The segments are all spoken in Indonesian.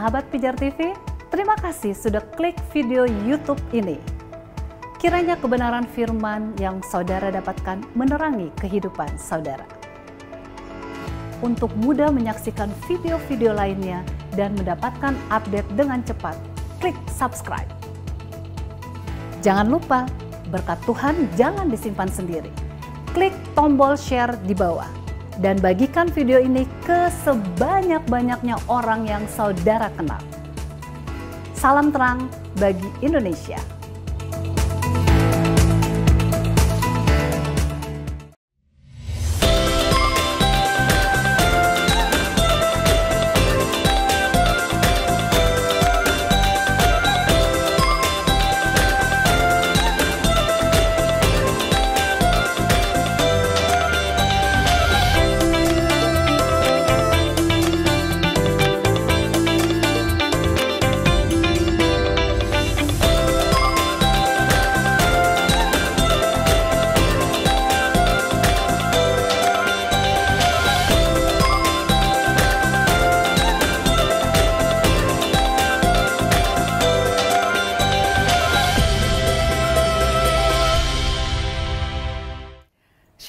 Sahabat Pijar TV, terima kasih sudah klik video YouTube ini. Kiranya kebenaran firman yang saudara dapatkan menerangi kehidupan saudara. Untuk mudah menyaksikan video-video lainnya dan mendapatkan update dengan cepat, klik subscribe. Jangan lupa, berkat Tuhan jangan disimpan sendiri. Klik tombol share di bawah. Dan bagikan video ini ke sebanyak-banyaknya orang yang saudara kenal. Salam terang bagi Indonesia.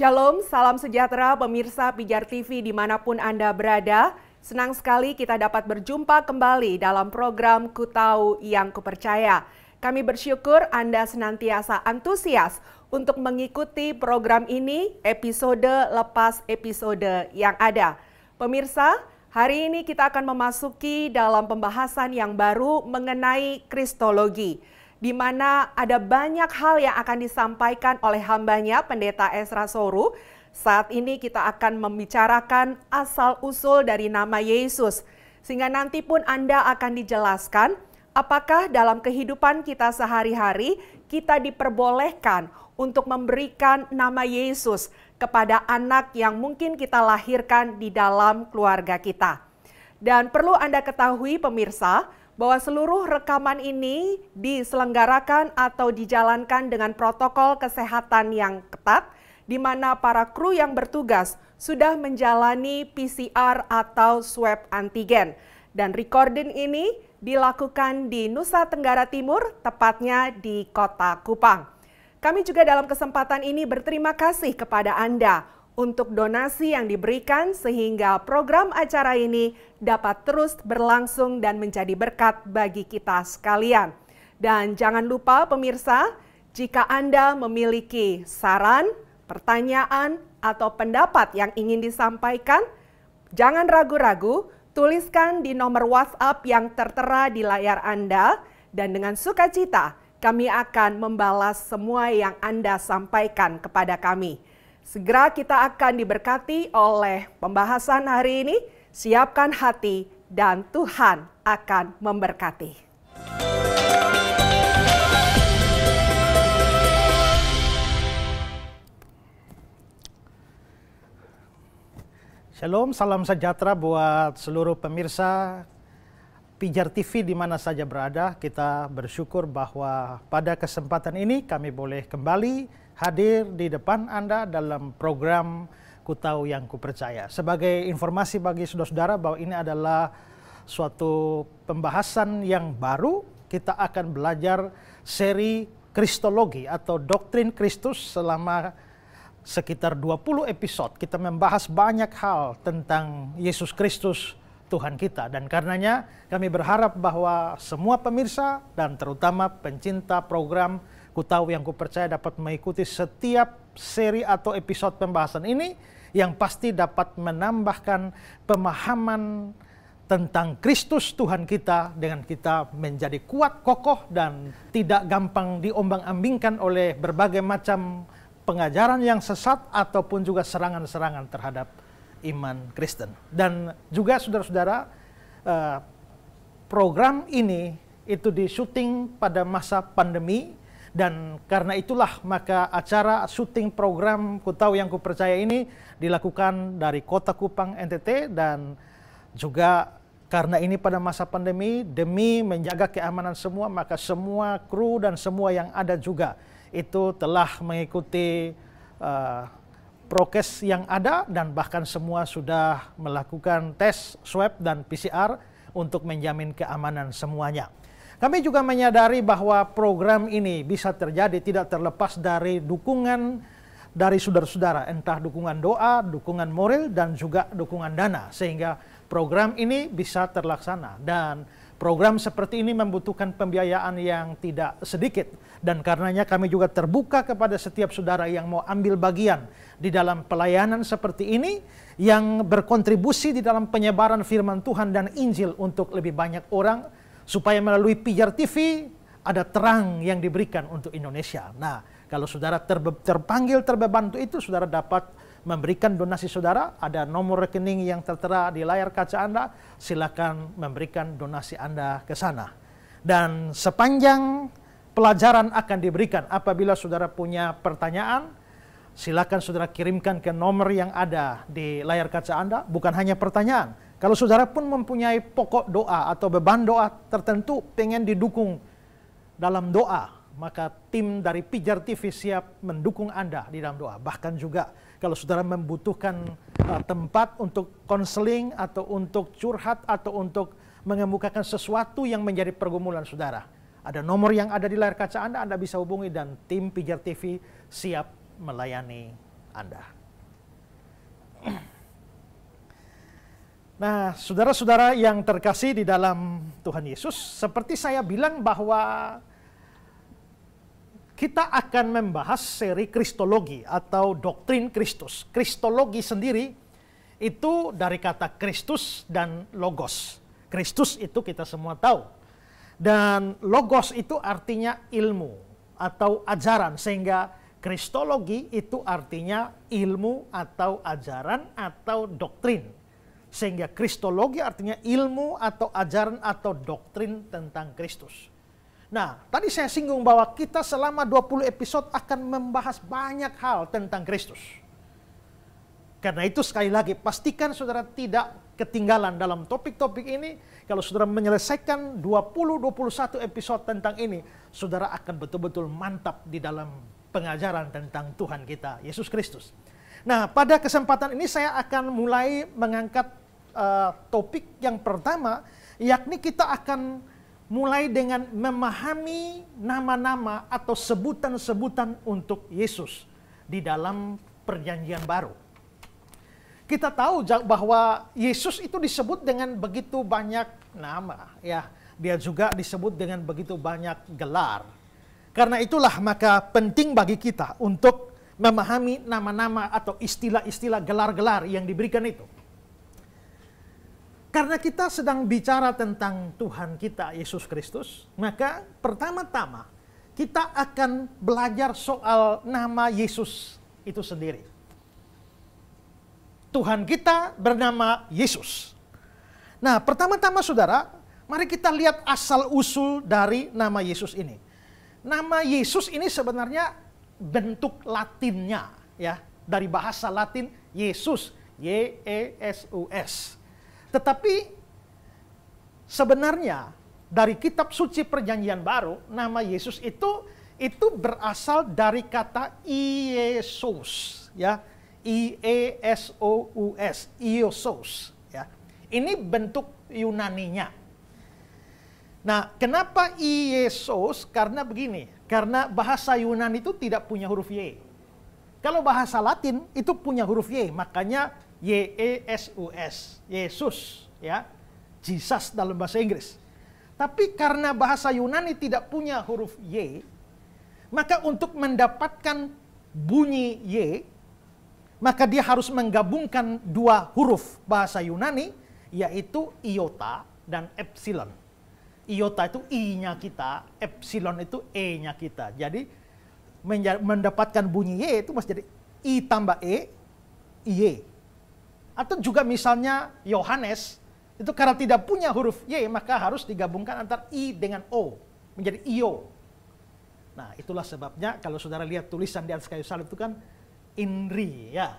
Shalom, salam sejahtera pemirsa Pijar TV dimanapun Anda berada. Senang sekali kita dapat berjumpa kembali dalam program Ku Tahu Yang Kupercaya. Kami bersyukur Anda senantiasa antusias untuk mengikuti program ini episode lepas episode yang ada. Pemirsa, hari ini kita akan memasuki dalam pembahasan yang baru mengenai Kristologi, di mana ada banyak hal yang akan disampaikan oleh hambanya Pendeta Ezra Soru. Saat ini kita akan membicarakan asal-usul dari nama Yesus, sehingga nanti pun Anda akan dijelaskan apakah dalam kehidupan kita sehari-hari kita diperbolehkan untuk memberikan nama Yesus kepada anak yang mungkin kita lahirkan di dalam keluarga kita. Dan perlu Anda ketahui pemirsa, bahwa seluruh rekaman ini diselenggarakan atau dijalankan dengan protokol kesehatan yang ketat, di mana para kru yang bertugas sudah menjalani PCR atau swab antigen. Dan recording ini dilakukan di Nusa Tenggara Timur, tepatnya di Kota Kupang. Kami juga dalam kesempatan ini berterima kasih kepada Anda untuk donasi yang diberikan sehingga program acara ini dapat terus berlangsung dan menjadi berkat bagi kita sekalian. Dan jangan lupa pemirsa, jika Anda memiliki saran, pertanyaan, atau pendapat yang ingin disampaikan, jangan ragu-ragu, tuliskan di nomor WhatsApp yang tertera di layar Anda, dan dengan sukacita kami akan membalas semua yang Anda sampaikan kepada kami. Segera kita akan diberkati oleh pembahasan hari ini. Siapkan hati dan Tuhan akan memberkati. Shalom, salam sejahtera buat seluruh pemirsa Pijar TV di mana saja berada. Kita bersyukur bahwa pada kesempatan ini kami boleh kembali hadir di depan Anda dalam program Ku Tahu Yang Kupercaya. Sebagai informasi bagi saudara-saudara bahwa ini adalah suatu pembahasan yang baru, kita akan belajar seri Kristologi atau Doktrin Kristus selama sekitar 20 episode. Kita membahas banyak hal tentang Yesus Kristus Tuhan kita, dan karenanya kami berharap bahwa semua pemirsa dan terutama pencinta program Ku Tahu Yang Kupercaya dapat mengikuti setiap seri atau episode pembahasan ini yang pasti dapat menambahkan pemahaman tentang Kristus Tuhan kita dengan kita menjadi kuat, kokoh, dan tidak gampang diombang-ambingkan oleh berbagai macam pengajaran yang sesat ataupun juga serangan-serangan terhadap iman Kristen. Dan juga saudara-saudara, program ini itu di-syuting pada masa pandemi, dan karena itulah maka acara syuting program Ku Tahu Yang Kupercaya ini dilakukan dari Kota Kupang, NTT, dan juga karena ini pada masa pandemi, demi menjaga keamanan semua, maka semua kru dan semua yang ada juga itu telah mengikuti prokes yang ada, dan bahkan semua sudah melakukan tes swab dan PCR untuk menjamin keamanan semuanya. Kami juga menyadari bahwa program ini bisa terjadi tidak terlepas dari dukungan dari saudara-saudara, entah dukungan doa, dukungan moral, dan juga dukungan dana, sehingga program ini bisa terlaksana. Dan program seperti ini membutuhkan pembiayaan yang tidak sedikit, dan karenanya kami juga terbuka kepada setiap saudara yang mau ambil bagian di dalam pelayanan seperti ini, yang berkontribusi di dalam penyebaran firman Tuhan dan Injil untuk lebih banyak orang, supaya melalui Pijar TV ada terang yang diberikan untuk Indonesia. Nah, kalau saudara terpanggil, terbantu itu, saudara dapat memberikan donasi saudara. Ada nomor rekening yang tertera di layar kaca Anda. Silakan memberikan donasi Anda ke sana. Dan sepanjang pelajaran akan diberikan, apabila saudara punya pertanyaan, silakan saudara kirimkan ke nomor yang ada di layar kaca Anda. Bukan hanya pertanyaan. Kalau saudara pun mempunyai pokok doa atau beban doa tertentu, pengen didukung dalam doa, maka tim dari Pijar TV siap mendukung Anda di dalam doa. Bahkan juga kalau saudara membutuhkan tempat untuk konseling atau untuk curhat atau untuk mengemukakan sesuatu yang menjadi pergumulan saudara, ada nomor yang ada di layar kaca Anda bisa hubungi dan tim Pijar TV siap melayani Anda. Nah, saudara-saudara yang terkasih di dalam Tuhan Yesus, seperti saya bilang bahwa kita akan membahas seri Kristologi atau doktrin Kristus. Kristologi sendiri itu dari kata Kristus dan Logos. Kristus itu kita semua tahu. Dan Logos itu artinya ilmu atau ajaran, sehingga Kristologi itu artinya ilmu atau ajaran atau doktrin. Sehingga Kristologi artinya ilmu atau ajaran atau doktrin tentang Kristus. Nah, tadi saya singgung bahwa kita selama 20 episode akan membahas banyak hal tentang Kristus. Karena itu sekali lagi, pastikan saudara tidak ketinggalan dalam topik-topik ini. Kalau saudara menyelesaikan 20-21 episode tentang ini, saudara akan betul-betul mantap di dalam pengajaran tentang Tuhan kita, Yesus Kristus. Nah, pada kesempatan ini saya akan mulai mengangkat topik yang pertama, yakni kita akan mulai dengan memahami nama-nama atau sebutan-sebutan untuk Yesus di dalam Perjanjian Baru. Kita tahu bahwa Yesus itu disebut dengan begitu banyak nama, ya. Dia juga disebut dengan begitu banyak gelar. Karena itulah maka penting bagi kita untuk memahami nama-nama atau istilah-istilah gelar-gelar yang diberikan itu. Karena kita sedang bicara tentang Tuhan kita, Yesus Kristus, maka pertama-tama kita akan belajar soal nama Yesus itu sendiri. Tuhan kita bernama Yesus. Nah, pertama-tama saudara, mari kita lihat asal-usul dari nama Yesus ini. Nama Yesus ini sebenarnya bentuk Latinnya, ya, dari bahasa Latin Yesus, Y-E-S-U-S. Tetapi sebenarnya dari kitab suci Perjanjian Baru, nama Yesus itu berasal dari kata Iesus, ya, I-E-S-O-U-S, Iesus, ya. Ini bentuk Yunaninya. Nah, kenapa Iesus? Karena begini, karena bahasa Yunani itu tidak punya huruf Y. Kalau bahasa Latin itu punya huruf Y, makanya Y-E-S-U-S, Yesus, ya, Jesus dalam bahasa Inggris. Tapi karena bahasa Yunani tidak punya huruf Y, maka untuk mendapatkan bunyi Y, maka dia harus menggabungkan dua huruf bahasa Yunani, yaitu iota dan epsilon. Iota itu I-nya kita, epsilon itu E-nya kita. Jadi mendapatkan bunyi Y itu masih jadi I tambah E, Y. Atau juga misalnya Yohanes, itu karena tidak punya huruf Y, maka harus digabungkan antara I dengan O, menjadi Io. Nah, itulah sebabnya kalau saudara lihat tulisan di atas kayu salib itu kan INRI, ya.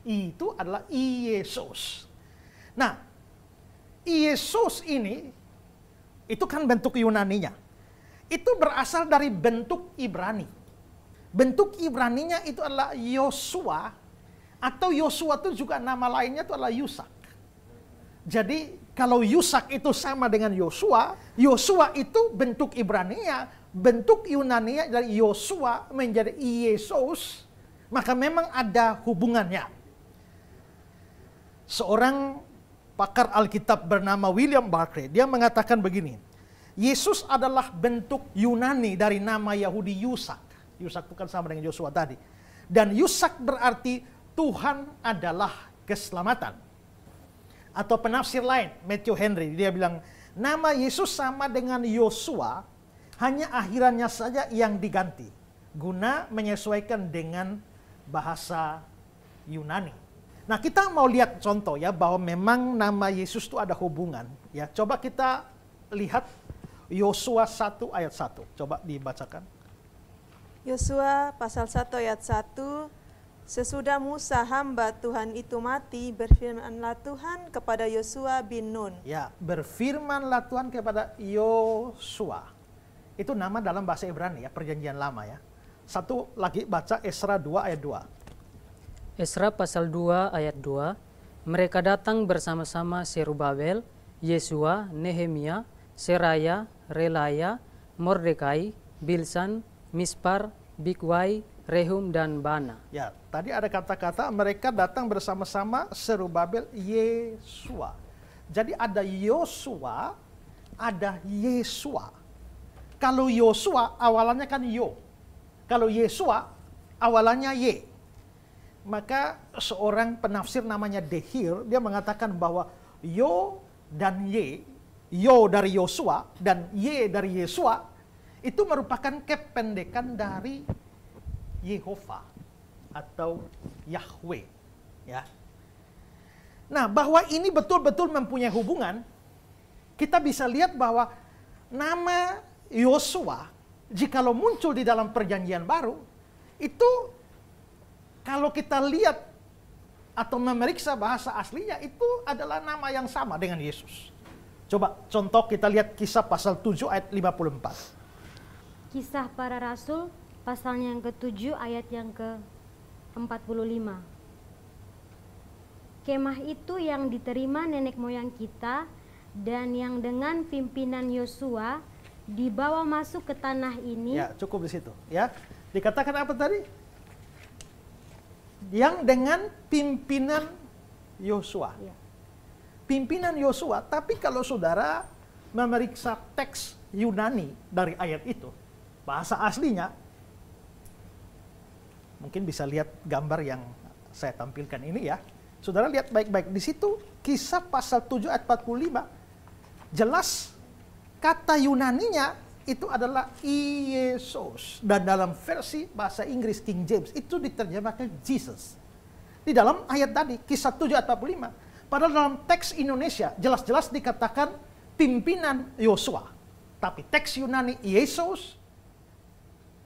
I itu adalah Iesus. Nah, Iesus ini, itu kan bentuk Yunaninya. Itu berasal dari bentuk Ibrani. Bentuk Ibraninya itu adalah Yosua, atau Yosua itu juga nama lainnya itu adalah Yusak. Jadi kalau Yusak itu sama dengan Yosua, Yosua itu bentuk Ibrania, bentuk Yunani dari Yosua menjadi Yesus, maka memang ada hubungannya. Seorang pakar Alkitab bernama William Barclay, dia mengatakan begini, Yesus adalah bentuk Yunani dari nama Yahudi Yusak. Yusak bukan sama dengan Yosua tadi. Dan Yusak berarti Tuhan adalah keselamatan. Atau penafsir lain, Matthew Henry, dia bilang, nama Yesus sama dengan Yosua, hanya akhirannya saja yang diganti, guna menyesuaikan dengan bahasa Yunani. Nah, kita mau lihat contoh ya, bahwa memang nama Yesus itu ada hubungan. Ya, coba kita lihat Yosua 1 ayat 1. Coba dibacakan. Yosua pasal 1 ayat 1. Sesudah Musa hamba Tuhan itu mati, berfirmanlah Tuhan kepada Yosua bin Nun. Ya, berfirmanlah Tuhan kepada Yosua. Itu nama dalam bahasa Ibrani ya, perjanjian lama ya. Satu lagi baca Esra 2 ayat 2. Esra pasal 2 ayat 2. Mereka datang bersama-sama Serubabel, Yesua, Nehemia, Seraya, Relaya, Mordekai, Bilsan, Mispar, Bikwai, Rehum, dan Bana. Ya, tadi ada kata-kata mereka datang bersama-sama Serubabel, Yesua. Jadi ada Yosua, ada Yesua. Kalau Yosua awalannya kan Yo. Kalau Yesua awalannya Ye. Maka seorang penafsir namanya Dehir, dia mengatakan bahwa Yo dan Ye, Yo dari Yosua dan Ye dari Yesua, itu merupakan kependekan dari Yehova atau Yahweh, ya. Nah, bahwa ini betul-betul mempunyai hubungan, kita bisa lihat bahwa nama Yosua, jikalau muncul di dalam perjanjian baru, itu kalau kita lihat atau memeriksa bahasa aslinya, itu adalah nama yang sama dengan Yesus. Coba contoh kita lihat Kisah pasal 7 ayat 54. Kisah para Rasul pasalnya yang ke-7 ayat yang ke-45. Kemah itu yang diterima nenek moyang kita dan yang dengan pimpinan Yosua dibawa masuk ke tanah ini. Ya, cukup di situ ya. Dikatakan apa tadi? Yang dengan pimpinan Yosua. Ya. Pimpinan Yosua, tapi kalau saudara memeriksa teks Yunani dari ayat itu, bahasa aslinya, mungkin bisa lihat gambar yang saya tampilkan ini ya. Saudara lihat baik-baik di situ, Kisah pasal 7 ayat 45, jelas kata Yunaninya itu adalah Yesus. Dan dalam versi bahasa Inggris King James itu diterjemahkan Jesus. Di dalam ayat tadi, Kisah 7 ayat 45, padahal dalam teks Indonesia jelas-jelas dikatakan pimpinan Yosua. Tapi teks Yunani Yesus,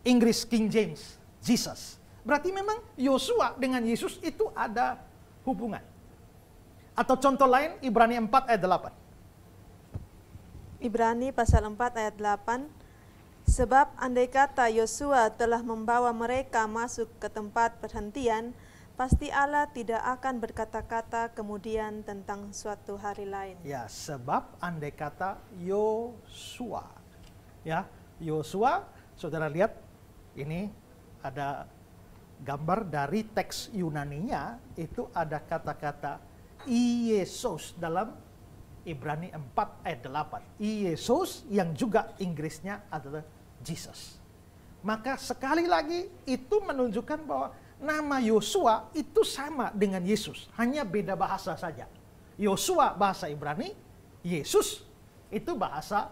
Inggris King James Jesus. Berarti memang Yosua dengan Yesus itu ada hubungan. Atau contoh lain, Ibrani 4 ayat 8. Ibrani pasal 4 ayat 8. Sebab andai kata Yosua telah membawa mereka masuk ke tempat perhentian, pasti Allah tidak akan berkata-kata kemudian tentang suatu hari lain. Ya, sebab andai kata Yosua. Ya, Yosua, saudara lihat ini ada gambar dari teks Yunaninya, itu ada kata-kata Yesus dalam Ibrani 4 ayat 8. Yesus yang juga Inggrisnya adalah Jesus. Maka sekali lagi itu menunjukkan bahwa nama Yosua itu sama dengan Yesus, hanya beda bahasa saja. Yosua bahasa Ibrani, Yesus itu bahasa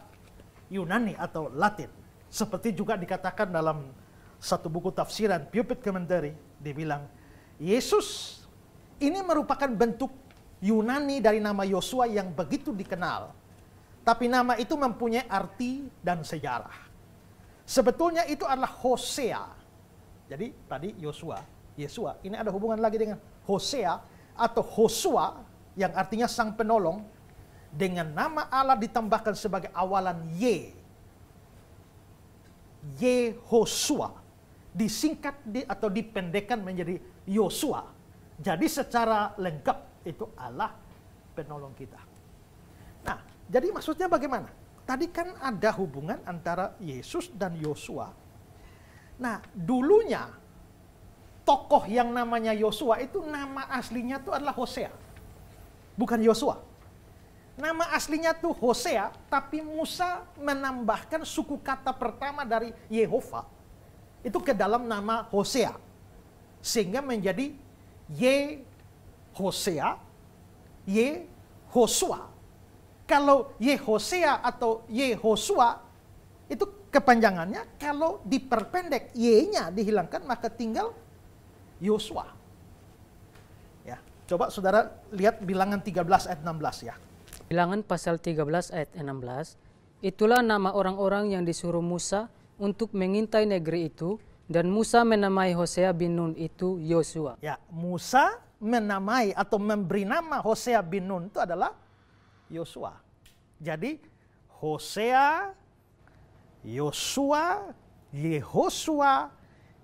Yunani atau Latin. Seperti juga dikatakan dalam satu buku tafsiran, Pulpit Commentary, dibilang, Yesus ini merupakan bentuk Yunani dari nama Yosua yang begitu dikenal. Tapi nama itu mempunyai arti dan sejarah. Sebetulnya itu adalah Hosea. Jadi tadi Yosua, Yesua, ini ada hubungan lagi dengan Hosea atau Hosua yang artinya sang penolong, dengan nama Allah ditambahkan sebagai awalan Yehosua, disingkat atau dipendekkan menjadi Yosua. Jadi secara lengkap itu Allah penolong kita. Jadi maksudnya bagaimana? Tadi kan ada hubungan antara Yesus dan Yosua. Nah, dulunya tokoh yang namanya Yosua itu nama aslinya itu adalah Hosea. Bukan Yosua. Nama aslinya tuh Hosea, tapi Musa menambahkan suku kata pertama dari Yehova itu ke dalam nama Hosea. Sehingga menjadi Yehosea, Yehosua. Kalau Yehosea atau Yehosua itu kepanjangannya, kalau diperpendek Y-nya dihilangkan maka tinggal Yosua. Ya, coba saudara lihat Bilangan 13 ayat 16 ya. Bilangan pasal 13 ayat 16, itulah nama orang-orang yang disuruh Musa untuk mengintai negeri itu, dan Musa menamai Hosea bin Nun itu Yosua. Ya, Musa menamai atau memberi nama Hosea bin Nun itu adalah Yosua. Jadi Hosea, Yosua, Yehosua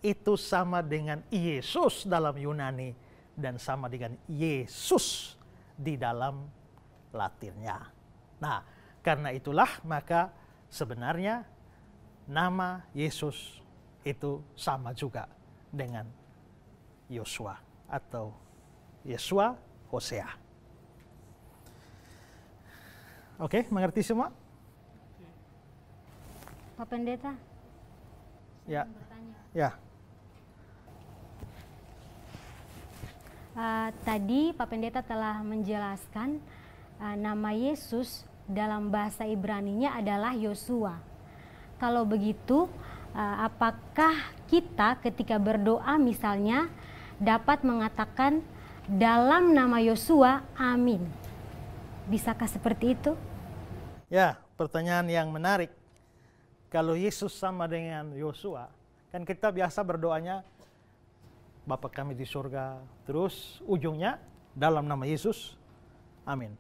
itu sama dengan Yesus dalam Yunani dan sama dengan Yesus di dalam Latinnya. Nah, karena itulah maka sebenarnya nama Yesus itu sama juga dengan Yosua atau Yesua, Hosea. Oke, mengerti semua? Pak Pendeta, Ya. bertanya. Ya. Tadi Pak Pendeta telah menjelaskan nama Yesus dalam bahasa Ibrani-nya adalah Yosua. Kalau begitu, apakah kita ketika berdoa misalnya dapat mengatakan dalam nama Yosua, amin? Bisakah seperti itu? Ya, pertanyaan yang menarik. Kalau Yesus sama dengan Yosua, kan kita biasa berdoanya Bapa kami di surga, terus ujungnya dalam nama Yesus, amin.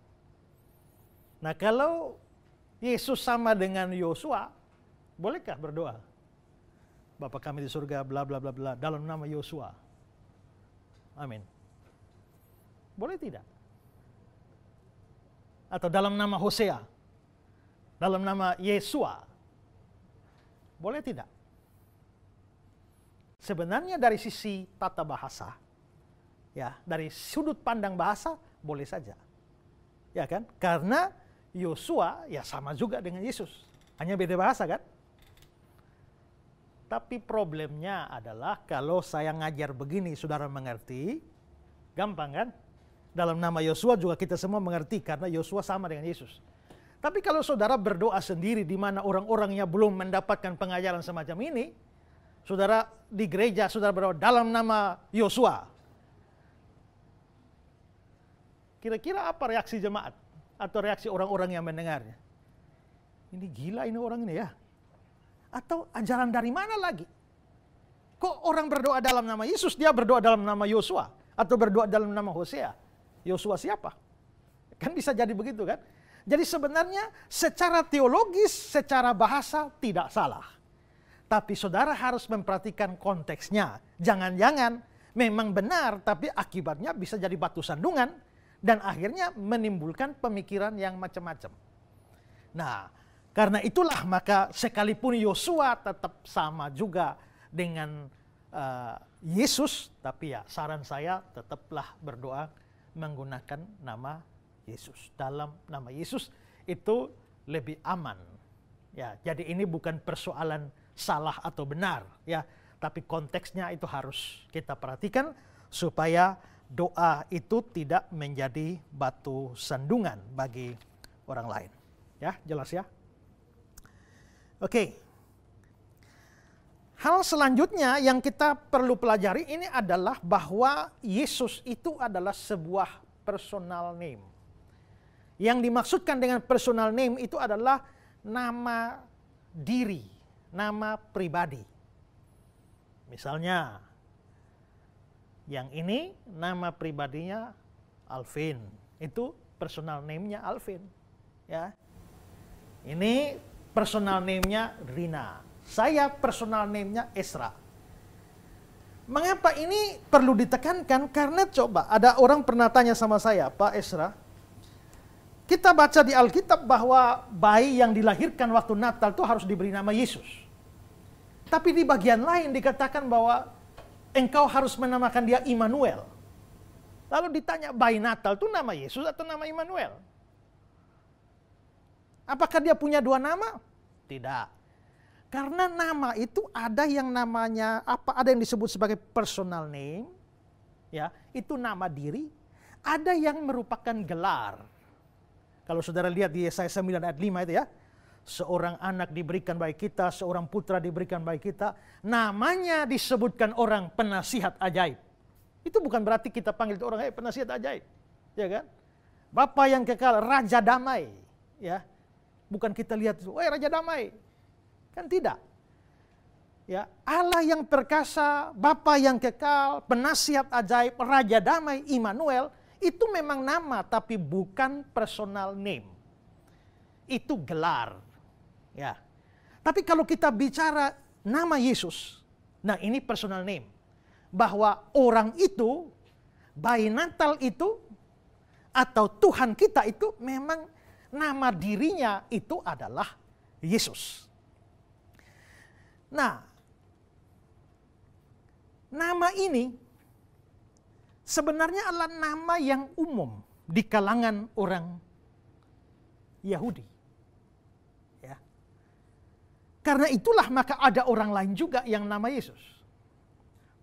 Nah, kalau Yesus sama dengan Yosua, bolehkah berdoa Bapa kami di surga bla bla bla bla dalam nama Yosua, amin? Boleh tidak? Atau dalam nama Hosea, dalam nama Yesua, boleh tidak? Sebenarnya dari sisi tata bahasa, ya, dari sudut pandang bahasa boleh saja, ya kan? Karena Yosua ya sama juga dengan Yesus, hanya beda bahasa kan? Tapi problemnya adalah kalau saya ngajar begini, saudara mengerti, gampang kan? Dalam nama Yosua juga kita semua mengerti karena Yosua sama dengan Yesus. Tapi kalau saudara berdoa sendiri di mana orang-orangnya belum mendapatkan pengajaran semacam ini, saudara di gereja saudara berdoa dalam nama Yosua. Kira-kira apa reaksi jemaat atau reaksi orang-orang yang mendengarnya? Ini gila ini orang ini ya. Atau ajaran dari mana lagi? Kok orang berdoa dalam nama Yesus, dia berdoa dalam nama Yosua atau berdoa dalam nama Hosea? Yosua siapa? Kan bisa jadi begitu kan? Jadi sebenarnya secara teologis, secara bahasa tidak salah. Tapi saudara harus memperhatikan konteksnya. Jangan-jangan memang benar, tapi akibatnya bisa jadi batu sandungan dan akhirnya menimbulkan pemikiran yang macam-macam. Nah, karena itulah maka sekalipun Yosua tetap sama juga dengan Yesus, tapi ya saran saya tetaplah berdoa menggunakan nama Yesus. Dalam nama Yesus itu lebih aman. Ya, jadi ini bukan persoalan salah atau benar, ya, tapi konteksnya itu harus kita perhatikan supaya doa itu tidak menjadi batu sandungan bagi orang lain. Ya, jelas ya? Oke. Hal selanjutnya yang kita perlu pelajari ini adalah bahwa Yesus itu adalah sebuah personal name. Yang dimaksudkan dengan personal name itu adalah nama diri, nama pribadi. Misalnya, yang ini nama pribadinya Alvin, itu personal name-nya Alvin. Ya. Ini personal name-nya Rina. Saya personal name-nya Esra. Mengapa ini perlu ditekankan? Karena coba ada orang pernah tanya sama saya, Pak Esra, kita baca di Alkitab bahwa bayi yang dilahirkan waktu Natal itu harus diberi nama Yesus. Tapi di bagian lain dikatakan bahwa engkau harus menamakan dia Immanuel. Lalu ditanya, bayi Natal itu nama Yesus atau nama Immanuel? Apakah dia punya dua nama? Tidak. Karena nama itu ada yang namanya ada yang disebut sebagai personal name, ya, itu nama diri, ada yang merupakan gelar. Kalau saudara lihat di Yesaya 9 ayat 5 itu ya, seorang anak diberikan bagi kita, seorang putra diberikan bagi kita, namanya disebutkan orang penasihat ajaib. Itu bukan berarti kita panggil itu orang penasihat ajaib, ya kan? Bapa yang kekal, Raja Damai, ya. Bukan kita lihat, Raja Damai. Kan tidak. Ya, Allah yang perkasa, Bapa yang kekal, penasihat ajaib, Raja Damai, Immanuel, itu memang nama tapi bukan personal name. Itu gelar. Ya. Tapi kalau kita bicara nama Yesus, nah ini personal name. Bahwa orang itu, bayi Natal itu, atau Tuhan kita itu memang nama dirinya itu adalah Yesus. Nah, nama ini sebenarnya adalah nama yang umum di kalangan orang Yahudi. Ya. Karena itulah maka ada orang lain juga yang nama Yesus.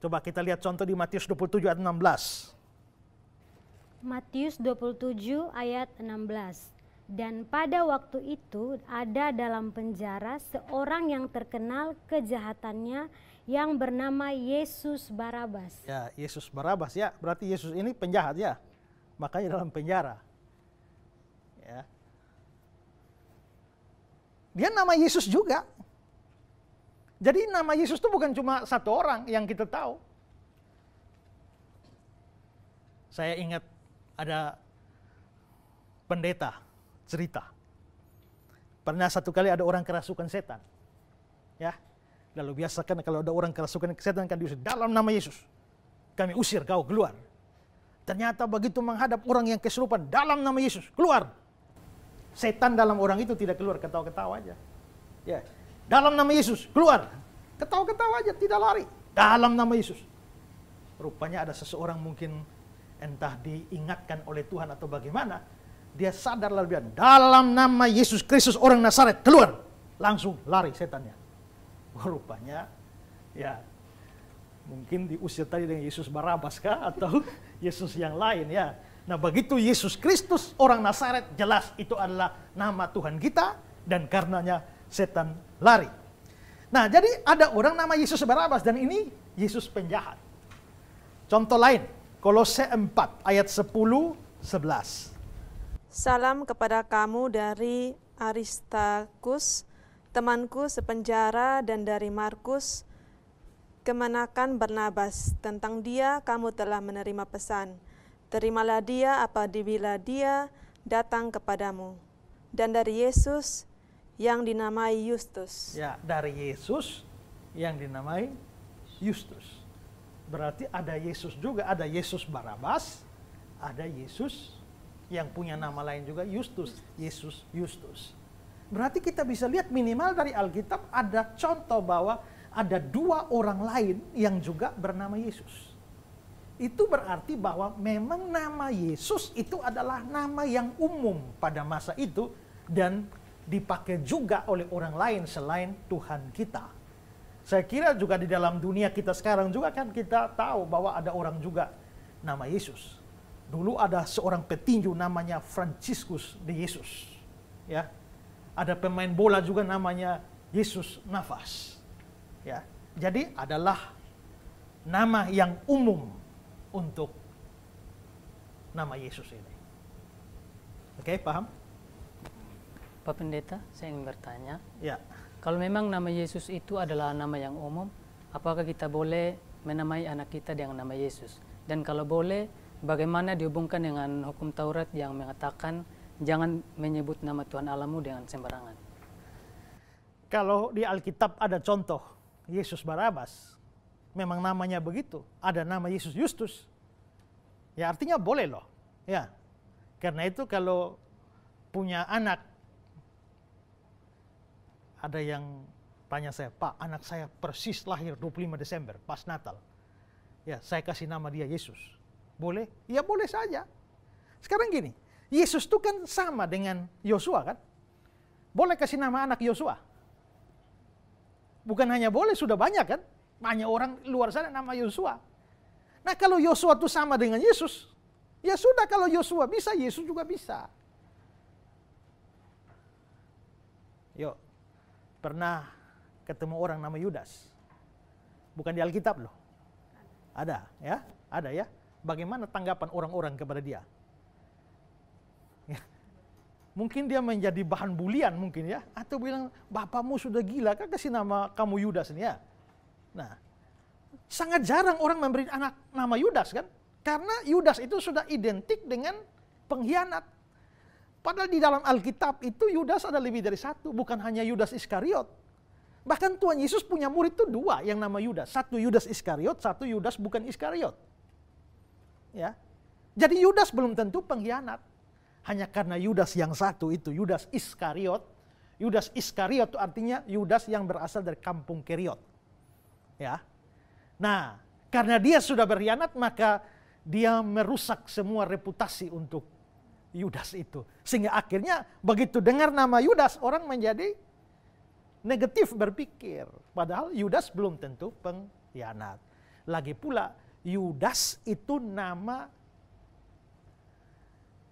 Coba kita lihat contoh di Matius 27 ayat 16. Matius 27 ayat 16. Dan pada waktu itu ada dalam penjara seorang yang terkenal kejahatannya yang bernama Yesus Barabas. Ya, Yesus Barabas ya, berarti Yesus ini penjahat ya. Makanya dalam penjara. Ya. Dia nama Yesus juga. Jadi nama Yesus itu bukan cuma satu orang yang kita tahu. Saya ingat ada pendeta cerita. Pernah satu kali ada orang kerasukan setan. Ya. Lalu biasa kan kalau ada orang kerasukan setan kan diusir dalam nama Yesus. Kami usir kau keluar. Ternyata begitu menghadap orang yang kesurupan dalam nama Yesus, keluar. Setan dalam orang itu tidak keluar, ketawa-ketawa aja. Ya. Dalam nama Yesus, keluar. Ketawa-ketawa aja, tidak lari. Dalam nama Yesus. Rupanya ada seseorang mungkin entah diingatkan oleh Tuhan atau bagaimana, dia sadar lalu bilang, dalam nama Yesus Kristus orang Nazaret, keluar. Langsung lari setannya. Rupanya, ya mungkin diusir tadi dengan Yesus Barabas kah? Atau Yesus yang lain ya. Nah begitu Yesus Kristus orang Nazaret, jelas itu adalah nama Tuhan kita, dan karenanya setan lari. Nah jadi ada orang nama Yesus Barabas, dan ini Yesus penjahat. Contoh lain, Kolose 4 ayat 10-11. Salam kepada kamu dari Aristarkus, temanku sepenjara, dan dari Markus, kemenakan Barnabas. Tentang dia kamu telah menerima pesan. Terimalah dia apabila dia datang kepadamu. Dan dari Yesus yang dinamai Justus. Ya, dari Yesus yang dinamai Justus. Berarti ada Yesus juga, ada Yesus Barabas, ada Yesus yang punya nama lain juga, Justus, Yesus Justus. Berarti kita bisa lihat minimal dari Alkitab ada contoh bahwa ada dua orang lain yang juga bernama Yesus. Itu berarti bahwa memang nama Yesus itu adalah nama yang umum pada masa itu dan dipakai juga oleh orang lain selain Tuhan kita. Saya kira juga di dalam dunia kita sekarang juga kan kita tahu bahwa ada orang juga nama Yesus. Dulu ada seorang petinju namanya Franciscus de Yesus. Ya. Ada pemain bola juga namanya Yesus Navas. Ya. Jadi adalah nama yang umum untuk nama Yesus ini. Oke, paham? Pak Pendeta, saya ingin bertanya. Ya. Kalau memang nama Yesus itu adalah nama yang umum, apakah kita boleh menamai anak kita dengan nama Yesus? Dan kalau boleh, bagaimana dihubungkan dengan hukum Taurat yang mengatakan jangan menyebut nama Tuhan Allahmu dengan sembarangan? Kalau di Alkitab ada contoh Yesus Barabas, memang namanya begitu. Ada nama Yesus Justus. Ya artinya boleh loh. Ya. Karena itu kalau punya anak, ada yang tanya saya, Pak, anak saya persis lahir 25 Desember, pas Natal. Ya, saya kasih nama dia Yesus. Boleh? Ya boleh saja. Sekarang gini, Yesus itu kan sama dengan Yosua kan? Boleh kasih nama anak Yosua? Bukan hanya boleh, sudah banyak kan? Banyak orang luar sana nama Yosua. Nah kalau Yosua itu sama dengan Yesus, ya sudah, kalau Yosua bisa, Yesus juga bisa. Yuk, pernah ketemu orang nama Yudas? Bukan di Alkitab loh. Ada ya, ada ya. Bagaimana tanggapan orang-orang kepada dia? Ya. Mungkin dia menjadi bahan bulian mungkin ya, atau bilang, bapakmu sudah gila kan kasih nama kamu Yudas ini ya. Nah, sangat jarang orang memberi anak nama Yudas kan, karena Yudas itu sudah identik dengan pengkhianat. Padahal di dalam Alkitab itu Yudas ada lebih dari satu, bukan hanya Yudas Iskariot. Bahkan Tuhan Yesus punya murid itu dua yang nama Yudas, satu Yudas Iskariot, satu Yudas bukan Iskariot. Ya, jadi Yudas belum tentu pengkhianat. Hanya karena Yudas yang satu itu Yudas Iskariot. Yudas Iskariot itu artinya Yudas yang berasal dari kampung Keriot. Ya. Nah, karena dia sudah berkhianat, maka dia merusak semua reputasi untuk Yudas itu. Sehingga akhirnya begitu dengar nama Yudas, orang menjadi negatif berpikir. Padahal Yudas belum tentu pengkhianat. Lagi pula, Yudas itu nama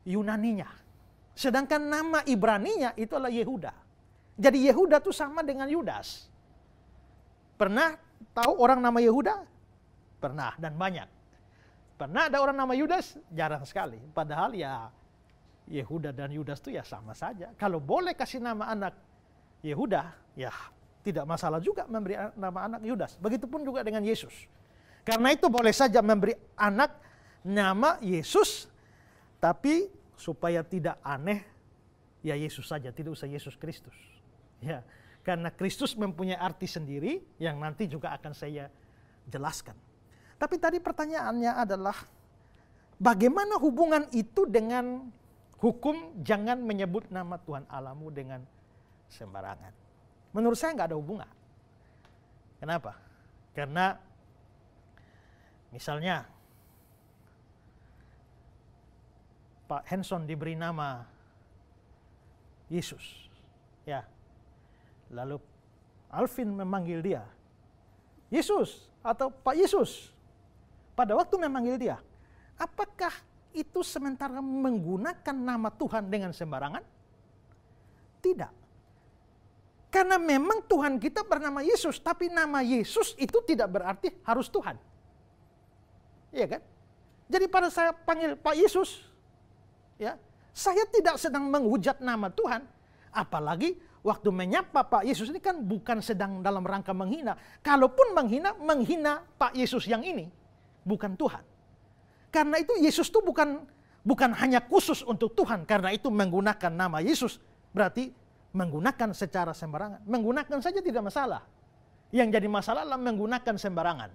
Yunaninya. Sedangkan nama Ibraninya itu adalah Yehuda. Jadi Yehuda itu sama dengan Yudas. Pernah tahu orang nama Yehuda? Pernah, dan banyak. Pernah ada orang nama Yudas? Jarang sekali. Padahal ya Yehuda dan Yudas itu ya sama saja. Kalau boleh kasih nama anak Yehuda, ya tidak masalah juga memberi nama anak Yudas. Begitupun juga dengan Yesus. Karena itu boleh saja memberi anak nama Yesus, tapi supaya tidak aneh, ya Yesus saja, tidak usah Yesus Kristus. Ya, karena Kristus mempunyai arti sendiri yang nanti juga akan saya jelaskan. Tapi tadi pertanyaannya adalah, bagaimana hubungan itu dengan hukum jangan menyebut nama Tuhan Allahmu dengan sembarangan? Menurut saya nggak ada hubungan. Kenapa? Karena misalnya Pak Henson diberi nama Yesus, ya. Lalu Alvin memanggil dia Yesus atau Pak Yesus. Pada waktu memanggil dia, apakah itu sementara menggunakan nama Tuhan dengan sembarangan? Tidak. Karena memang Tuhan kita bernama Yesus, tapi nama Yesus itu tidak berarti harus Tuhan. Iya kan? Jadi pada saya panggil Pak Yesus, ya, saya tidak sedang menghujat nama Tuhan. Apalagi waktu menyapa Pak Yesus ini kan bukan sedang dalam rangka menghina. Kalaupun menghina Pak Yesus yang ini, bukan Tuhan. Karena itu Yesus itu bukan hanya khusus untuk Tuhan. Karena itu menggunakan nama Yesus berarti menggunakan secara sembarangan. Menggunakan saja tidak masalah. Yang jadi masalah adalah menggunakan sembarangan.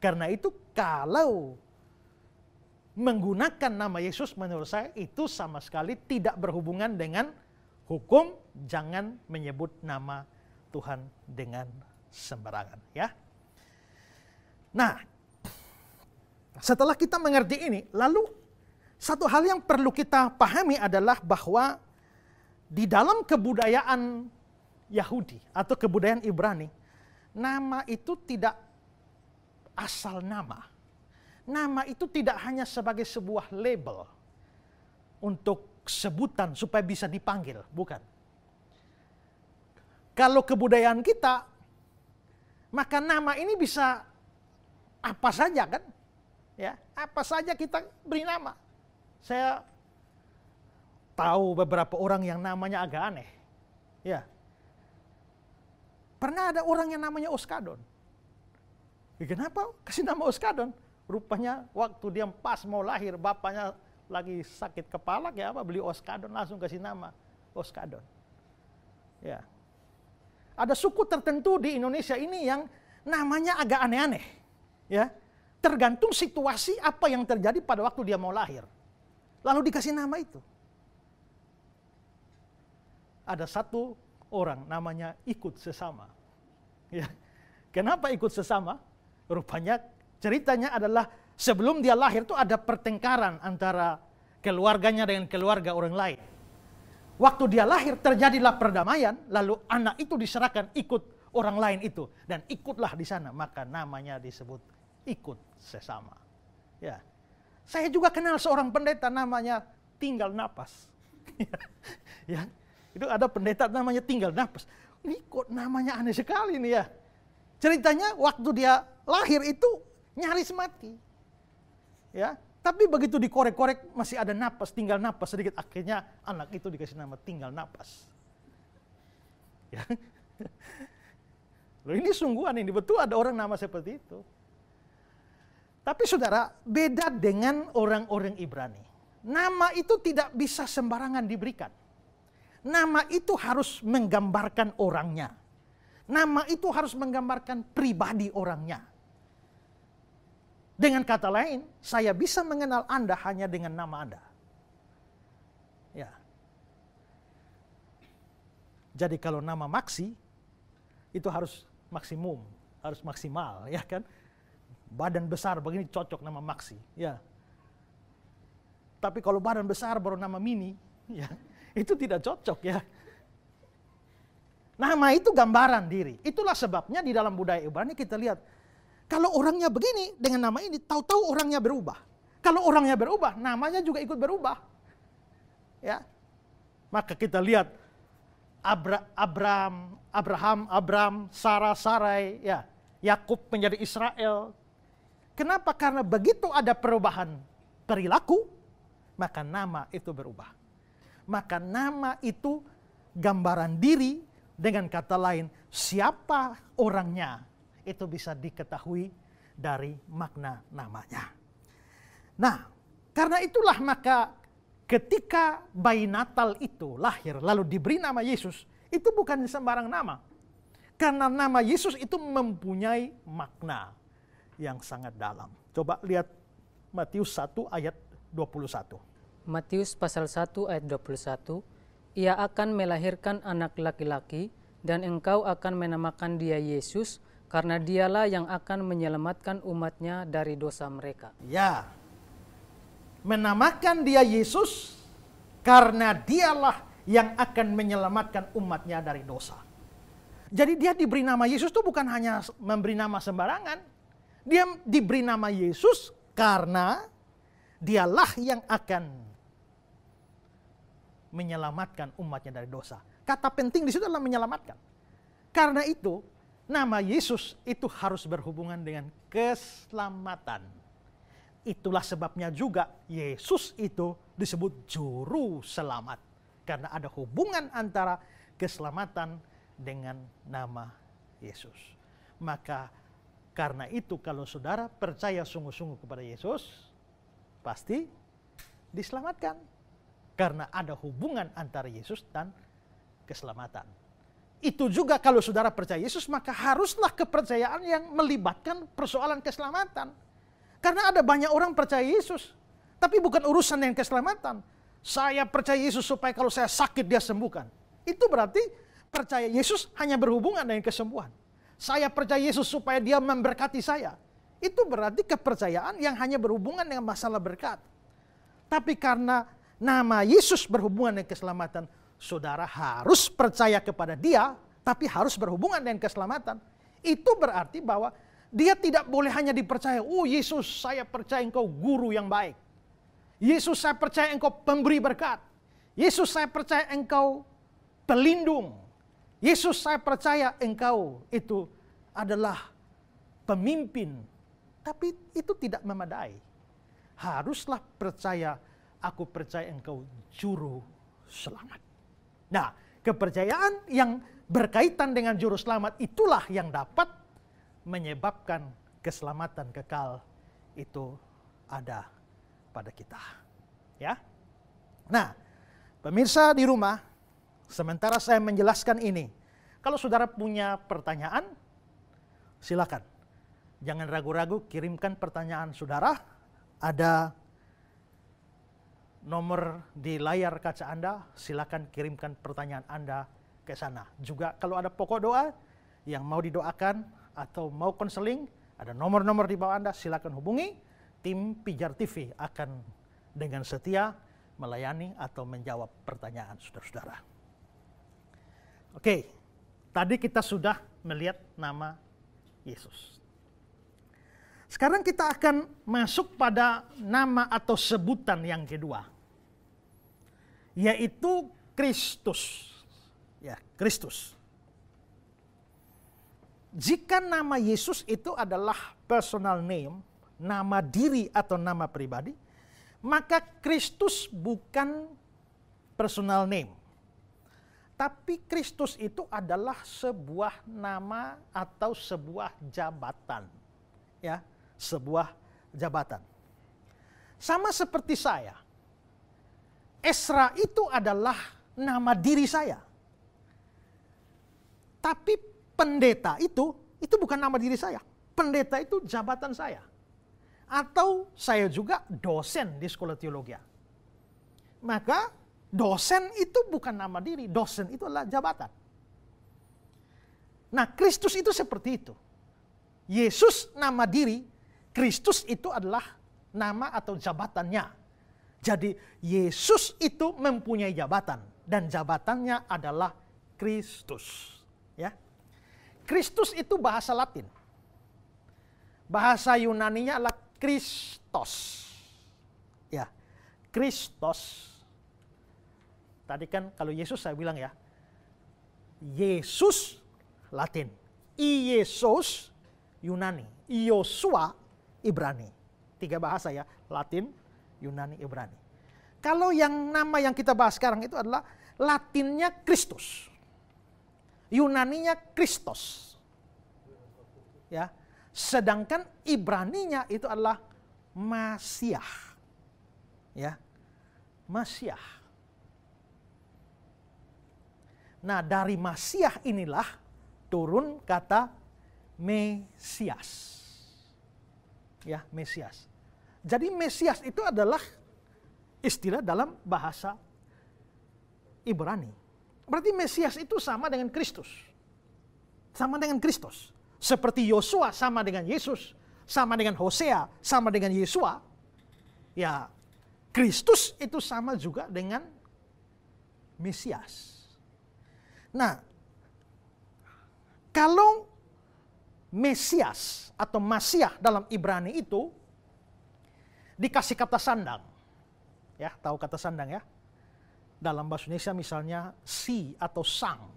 Karena itu kalau menggunakan nama Yesus menurut saya itu sama sekali tidak berhubungan dengan hukum jangan menyebut nama Tuhan dengan sembarangan, ya. Nah, setelah kita mengerti ini, lalu satu hal yang perlu kita pahami adalah bahwa di dalam kebudayaan Yahudi atau kebudayaan Ibrani, nama itu tidak asal nama. Nama itu tidak hanya sebagai sebuah label untuk sebutan supaya bisa dipanggil, bukan. Kalau kebudayaan kita, maka nama ini bisa apa saja kan? Ya, apa saja kita beri nama. Saya tahu beberapa orang yang namanya agak aneh. Ya. Pernah ada orang yang namanya Oskadon. Kenapa kasih nama Oskadon? Rupanya waktu dia pas mau lahir, bapaknya lagi sakit kepala, kayak apa, beli Oskadon, langsung kasih nama Oskadon. Ya. Ada suku tertentu di Indonesia ini yang namanya agak aneh-aneh. Ya. Tergantung situasi apa yang terjadi pada waktu dia mau lahir. Lalu dikasih nama itu. ada satu orang namanya ikut sesama. Ya. Kenapa ikut sesama? Rupanya ceritanya adalah sebelum dia lahir itu ada pertengkaran antara keluarganya dengan keluarga orang lain. Waktu dia lahir terjadilah perdamaian, lalu anak itu diserahkan ikut orang lain itu. Dan ikutlah di sana, maka namanya disebut ikut sesama. Ya. Saya juga kenal seorang pendeta namanya Tinggal Napas. Ya. Itu ada pendeta namanya Tinggal Napas. Ini kok namanya aneh sekali nih ya. Ceritanya waktu dia lahir itu nyaris mati. Ya, tapi begitu dikorek-korek masih ada napas, tinggal napas sedikit. Akhirnya anak itu dikasih nama Tinggal Napas. Ya. Loh, ini sungguhan ini, betul ada orang nama seperti itu. Tapi saudara, beda dengan orang-orang Ibrani. Nama itu tidak bisa sembarangan diberikan. Nama itu harus menggambarkan orangnya. Nama itu harus menggambarkan pribadi orangnya. Dengan kata lain, saya bisa mengenal Anda hanya dengan nama Anda. Ya. Jadi kalau nama Maksi, itu harus maksimum, harus maksimal, ya kan? Badan besar begini cocok nama Maksi, ya. Tapi kalau badan besar baru nama Mini, ya, itu tidak cocok, ya. Nama itu gambaran diri. Itulah sebabnya di dalam budaya Ibrani kita lihat, kalau orangnya begini dengan nama ini, tahu-tahu orangnya berubah. Kalau orangnya berubah, namanya juga ikut berubah. Ya. Maka kita lihat Abraham, Sarah, Sarai, ya, Yakub menjadi Israel. Kenapa? Karena begitu ada perubahan perilaku, maka nama itu berubah. Maka nama itu gambaran diri. Dengan kata lain, siapa orangnya itu bisa diketahui dari makna namanya. Nah, karena itulah maka ketika bayi Natal itu lahir lalu diberi nama Yesus, itu bukan sembarang nama. Karena nama Yesus itu mempunyai makna yang sangat dalam. Coba lihat Matius 1 ayat 21. Matius pasal 1 ayat 21. Ia akan melahirkan anak laki-laki dan engkau akan menamakan dia Yesus karena dialah yang akan menyelamatkan umatnya dari dosa mereka. Ya, menamakan dia Yesus karena dialah yang akan menyelamatkan umatnya dari dosa. Jadi dia diberi nama Yesus itu bukan hanya memberi nama sembarangan. Dia diberi nama Yesus karena dialah yang akan menyelamatkan umatnya dari dosa. Kata penting di situ adalah menyelamatkan. Karena itu, nama Yesus itu harus berhubungan dengan keselamatan. Itulah sebabnya juga Yesus itu disebut juru selamat. Karena ada hubungan antara keselamatan dengan nama Yesus. Maka karena itu kalau saudara percaya sungguh-sungguh kepada Yesus, pasti diselamatkan. Karena ada hubungan antara Yesus dan keselamatan. Itu juga kalau saudara percaya Yesus, maka haruslah kepercayaan yang melibatkan persoalan keselamatan. Karena ada banyak orang percaya Yesus, tapi bukan urusan dengan keselamatan. Saya percaya Yesus supaya kalau saya sakit dia sembuhkan. Itu berarti percaya Yesus hanya berhubungan dengan kesembuhan. Saya percaya Yesus supaya dia memberkati saya. Itu berarti kepercayaan yang hanya berhubungan dengan masalah berkat. Tapi karena nama Yesus berhubungan dengan keselamatan, saudara harus percaya kepada dia, tapi harus berhubungan dengan keselamatan. Itu berarti bahwa dia tidak boleh hanya dipercaya, oh Yesus saya percaya engkau guru yang baik. Yesus saya percaya engkau pemberi berkat. Yesus saya percaya engkau pelindung. Yesus saya percaya engkau itu adalah pemimpin. Tapi itu tidak memadai. Haruslah percaya, aku percaya engkau juru selamat. Nah, kepercayaan yang berkaitan dengan juru selamat itulah yang dapat menyebabkan keselamatan kekal itu ada pada kita. Ya. Nah, pemirsa di rumah, sementara saya menjelaskan ini, kalau saudara punya pertanyaan, silakan. Jangan ragu-ragu, kirimkan pertanyaan saudara. Ada nomor di layar kaca Anda, silakan kirimkan pertanyaan Anda ke sana. Juga kalau ada pokok doa yang mau didoakan atau mau konseling, ada nomor-nomor di bawah Anda, silakan hubungi. Tim Pijar TV akan dengan setia melayani atau menjawab pertanyaan saudara-saudara. Oke, tadi kita sudah melihat nama Yesus. Sekarang kita akan masuk pada nama atau sebutan yang kedua, yaitu Kristus. Ya, Kristus. Jika nama Yesus itu adalah personal name, nama diri atau nama pribadi, maka Kristus bukan personal name. Tapi Kristus itu adalah sebuah nama atau sebuah jabatan. Ya, sebuah jabatan. Sama seperti saya. Esra itu adalah nama diri saya. Tapi pendeta itu bukan nama diri saya. Pendeta itu jabatan saya. Atau saya juga dosen di sekolah teologi. Maka dosen itu bukan nama diri, dosen itu adalah jabatan. Nah, Kristus itu seperti itu. Yesus nama diri, Kristus itu adalah nama atau jabatannya. Jadi Yesus itu mempunyai jabatan dan jabatannya adalah Kristus. Ya, Kristus itu bahasa Latin. Bahasa Yunaninya adalah Kristos. Ya, Kristos. Tadi kan kalau Yesus saya bilang ya, Yesus Latin, Iesus Yunani, Yosua Ibrani. 3 bahasa ya, Latin, Yunani, Ibrani. Kalau yang nama yang kita bahas sekarang itu adalah Latinnya Kristus, Yunaninya Kristos. Ya, sedangkan Ibraninya itu adalah Masiah. Ya, Masiah. Nah, dari Masiah inilah turun kata Mesias. Ya, Mesias. Jadi Mesias itu adalah istilah dalam bahasa Ibrani. Berarti Mesias itu sama dengan Kristus. Sama dengan Kristus. Seperti Yosua sama dengan Yesus, sama dengan Hosea, sama dengan Yesua. Ya, Kristus itu sama juga dengan Mesias. Nah, kalau Mesias atau Masiah dalam Ibrani itu dikasih kata sandang. Ya, tahu kata sandang ya? Dalam bahasa Indonesia misalnya si atau sang.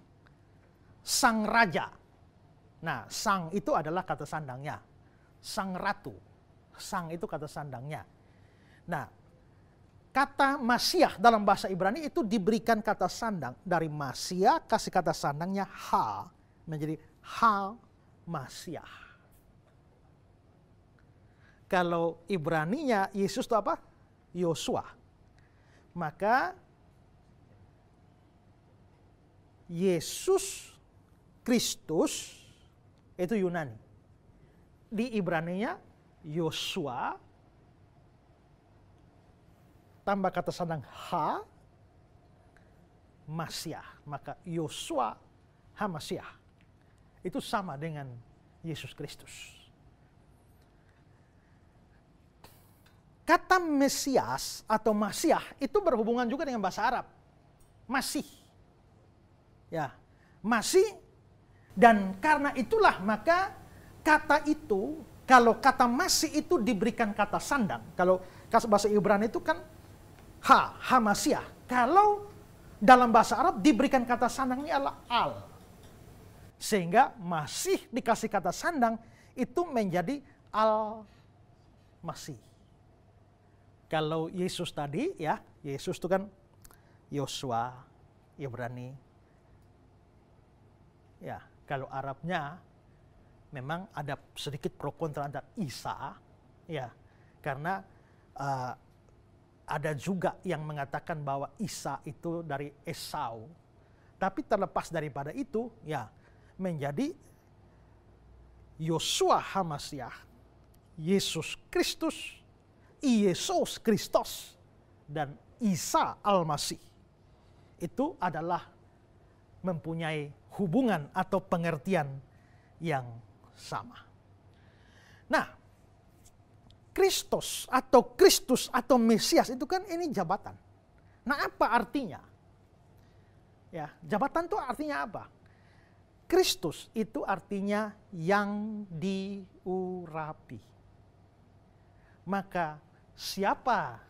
Sang raja. Nah, sang itu adalah kata sandangnya. Sang ratu. Sang itu kata sandangnya. Nah, kata Masiah dalam bahasa Ibrani itu diberikan kata sandang. Dari Masiah kasih kata sandangnya ha. Menjadi ha Masiah. Kalau Ibraninya Yesus itu apa? Yosua. Maka Yesus Kristus itu Yunani. Di Ibraninya Yosua tambah kata sandang ha Masiah. Maka Yosua ha Masiah. Itu sama dengan Yesus Kristus. Kata Mesias atau Masiah itu berhubungan juga dengan bahasa Arab. Masih. Ya, masih. Dan karena itulah maka kata itu, kalau kata masih itu diberikan kata sandang. Kalau bahasa Ibrani itu kan ha Masiah. Kalau dalam bahasa Arab diberikan kata sandangnya adalah al. Sehingga masih dikasih kata sandang itu menjadi al-Masih. Kalau Yesus tadi ya, Yesus itu kan Yosua, Ibrani. Ya, kalau Arabnya memang ada sedikit pro kontra antara Isa, ya, karena ada juga yang mengatakan bahwa Isa itu dari Esau. Tapi terlepas daripada itu, ya, menjadi Yosua ha-Masiah, Yesus Kristus, Yesus Kristus, dan Isa Al-Masih itu adalah mempunyai hubungan atau pengertian yang sama. Nah, Kristus atau Mesias itu kan ini jabatan. Nah, apa artinya? Ya, jabatan itu artinya apa? Kristus itu artinya yang diurapi. Maka siapa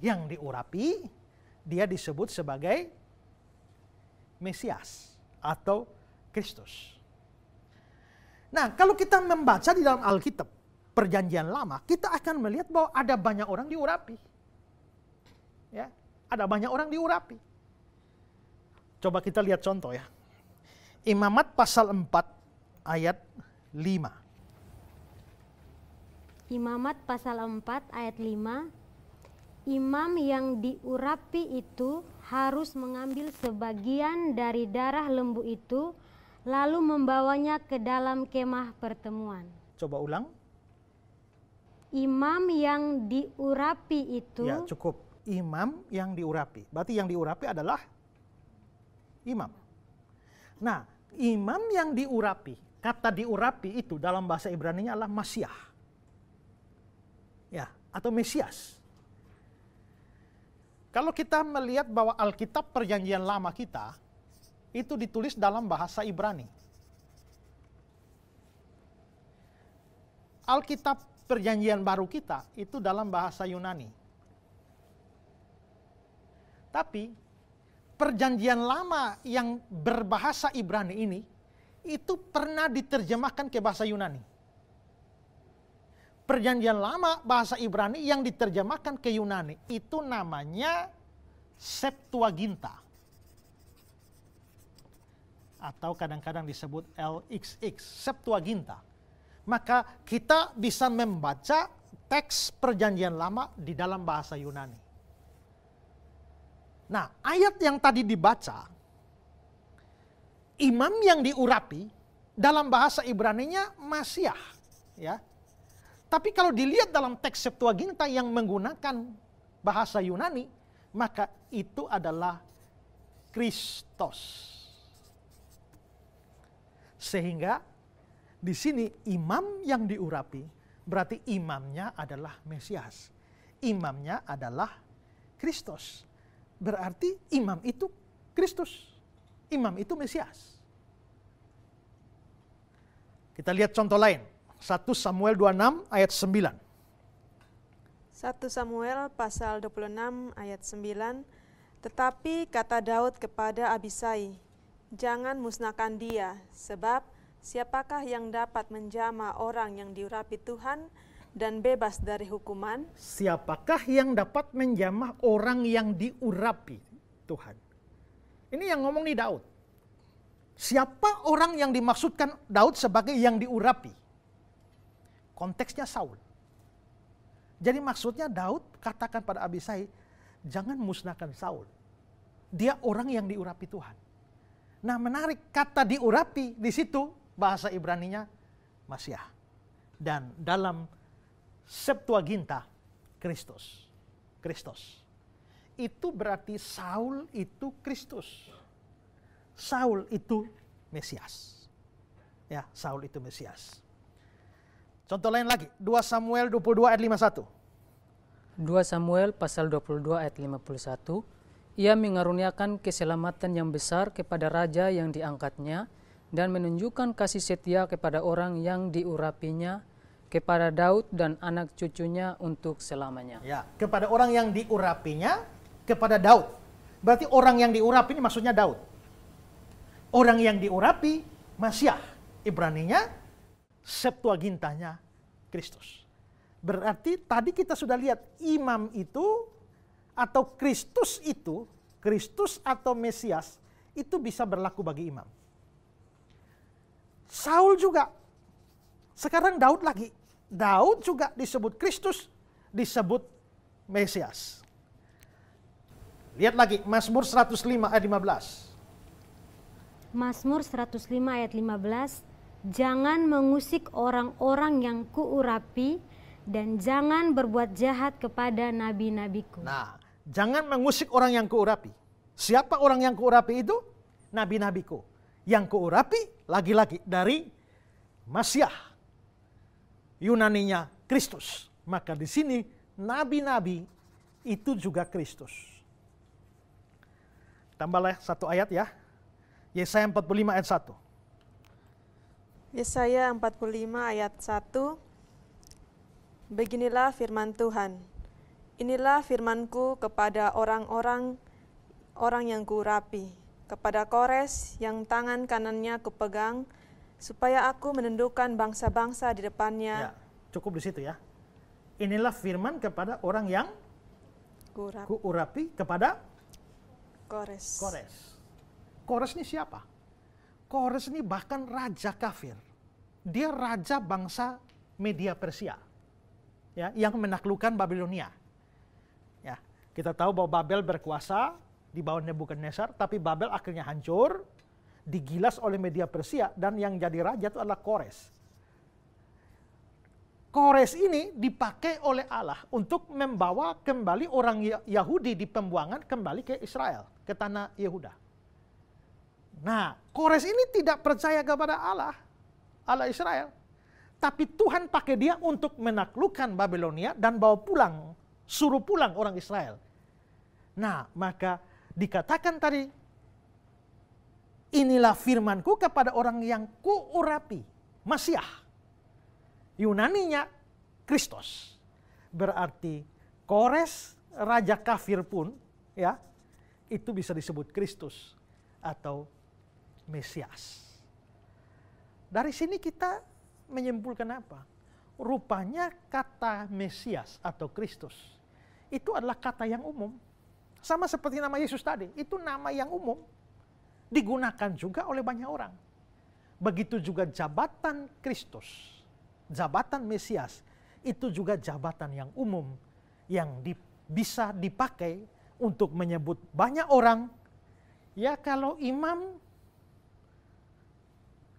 yang diurapi, dia disebut sebagai Mesias atau Kristus. Nah, kalau kita membaca di dalam Alkitab Perjanjian Lama, kita akan melihat bahwa ada banyak orang diurapi. Ya, ada banyak orang diurapi. Coba kita lihat contoh ya. Imamat pasal 4 ayat 5. Imamat pasal 4 ayat 5. Imam yang diurapi itu harus mengambil sebagian dari darah lembu itu lalu membawanya ke dalam kemah pertemuan. Coba ulang. Imam yang diurapi itu. Ya, cukup. Imam yang diurapi. Berarti yang diurapi adalah imam. Nah, imam yang diurapi, kata diurapi itu dalam bahasa Ibrani-nya adalah Masiah. Ya, atau Mesias. Kalau kita melihat bahwa Alkitab Perjanjian Lama kita itu ditulis dalam bahasa Ibrani. Alkitab Perjanjian Baru kita itu dalam bahasa Yunani. Tapi Perjanjian Lama yang berbahasa Ibrani ini itu pernah diterjemahkan ke bahasa Yunani. Perjanjian Lama bahasa Ibrani yang diterjemahkan ke Yunani itu namanya Septuaginta. Atau kadang-kadang disebut LXX, Septuaginta. Maka kita bisa membaca teks Perjanjian Lama di dalam bahasa Yunani. Nah, ayat yang tadi dibaca, imam yang diurapi dalam bahasa Ibrani-nya Masiah, ya. Tapi kalau dilihat dalam teks Septuaginta yang menggunakan bahasa Yunani, maka itu adalah Kristus. Sehingga di sini imam yang diurapi berarti imamnya adalah Mesias. Imamnya adalah Kristus. Berarti imam itu Kristus. Imam itu Mesias. Kita lihat contoh lain. 1 Samuel 26 ayat 9. 1 Samuel pasal 26 ayat 9. Tetapi kata Daud kepada Abisai, jangan musnahkan dia, sebab siapakah yang dapat menjamah orang yang diurapi Tuhan dan bebas dari hukuman? Siapakah yang dapat menjamah orang yang diurapi Tuhan? Ini yang ngomong nih Daud. Siapa orang yang dimaksudkan Daud sebagai yang diurapi? Konteksnya Saul. Jadi maksudnya Daud katakan pada Abisai, jangan musnahkan Saul. Dia orang yang diurapi Tuhan. Nah, menarik, kata diurapi di situ bahasa Ibraninya Masiah. Dan dalam Septuaginta Kristus. Kristus. Itu berarti Saul itu Kristus. Saul itu Mesias. Ya, Saul itu Mesias. Contoh lain lagi, 2 Samuel 22 ayat 51. 2 Samuel pasal 22 ayat 51. Ia mengaruniakan keselamatan yang besar kepada raja yang diangkatnya dan menunjukkan kasih setia kepada orang yang diurapinya, kepada Daud dan anak cucunya untuk selamanya. Ya, kepada orang yang diurapinya, kepada Daud. Berarti orang yang diurapi ini maksudnya Daud. Orang yang diurapi Masiah. Ibraninya Septuagintanya Kristus. Berarti tadi kita sudah lihat imam itu atau Kristus itu, Kristus atau Mesias itu bisa berlaku bagi imam. Saul juga. Sekarang Daud lagi. Daud juga disebut Kristus, disebut Mesias. Lihat lagi Mazmur 105 ayat 15. Mazmur 105 ayat 15. Jangan mengusik orang-orang yang kuurapi dan jangan berbuat jahat kepada nabi-nabiku. Nah, Jangan mengusik orang yang kuurapi. Siapa orang yang kuurapi itu? Nabi-nabiku. Yang kuurapi lagi-lagi dari Masiah. Yunaninya Kristus. Maka di sini nabi-nabi itu juga Kristus. Tambahlah satu ayat ya. Yesaya 45 ayat 1. Yesaya 45 ayat 1. Beginilah firman Tuhan. Inilah firmanku kepada orang yang kuurapi, kepada Kores yang tangan kanannya kupegang, supaya aku menundukkan bangsa-bangsa di depannya. Ya, cukup di situ ya. Inilah firman kepada orang yang kuurapi kepada Kores. Kores ini siapa? Kores ini bahkan raja kafir. Dia raja bangsa Media Persia, ya, yang menaklukkan Babilonia. Ya, kita tahu bahwa Babel berkuasa di bawah Nebukadnezar, tapi Babel akhirnya hancur, digilas oleh Media Persia, dan yang jadi raja itu adalah Kores. Kores ini dipakai oleh Allah untuk membawa kembali orang Yahudi di pembuangan kembali ke Israel, ke tanah Yehuda. Nah, Kores ini tidak percaya kepada Allah Israel. Tapi Tuhan pakai dia untuk menaklukkan Babilonia dan bawa pulang, suruh pulang orang Israel. Nah, maka dikatakan tadi, inilah firmanku kepada orang yang kuurapi, Masiah. Yunaninya Kristus. Berarti Kores, raja kafir pun, ya, itu bisa disebut Kristus atau Mesias. Dari sini kita menyimpulkan apa? Rupanya kata Mesias atau Kristus itu adalah kata yang umum. Sama seperti nama Yesus tadi, itu nama yang umum. Digunakan juga oleh banyak orang. Begitu juga jabatan Kristus. Jabatan Mesias itu juga jabatan yang umum yang bisa dipakai untuk menyebut banyak orang. Ya, kalau imam,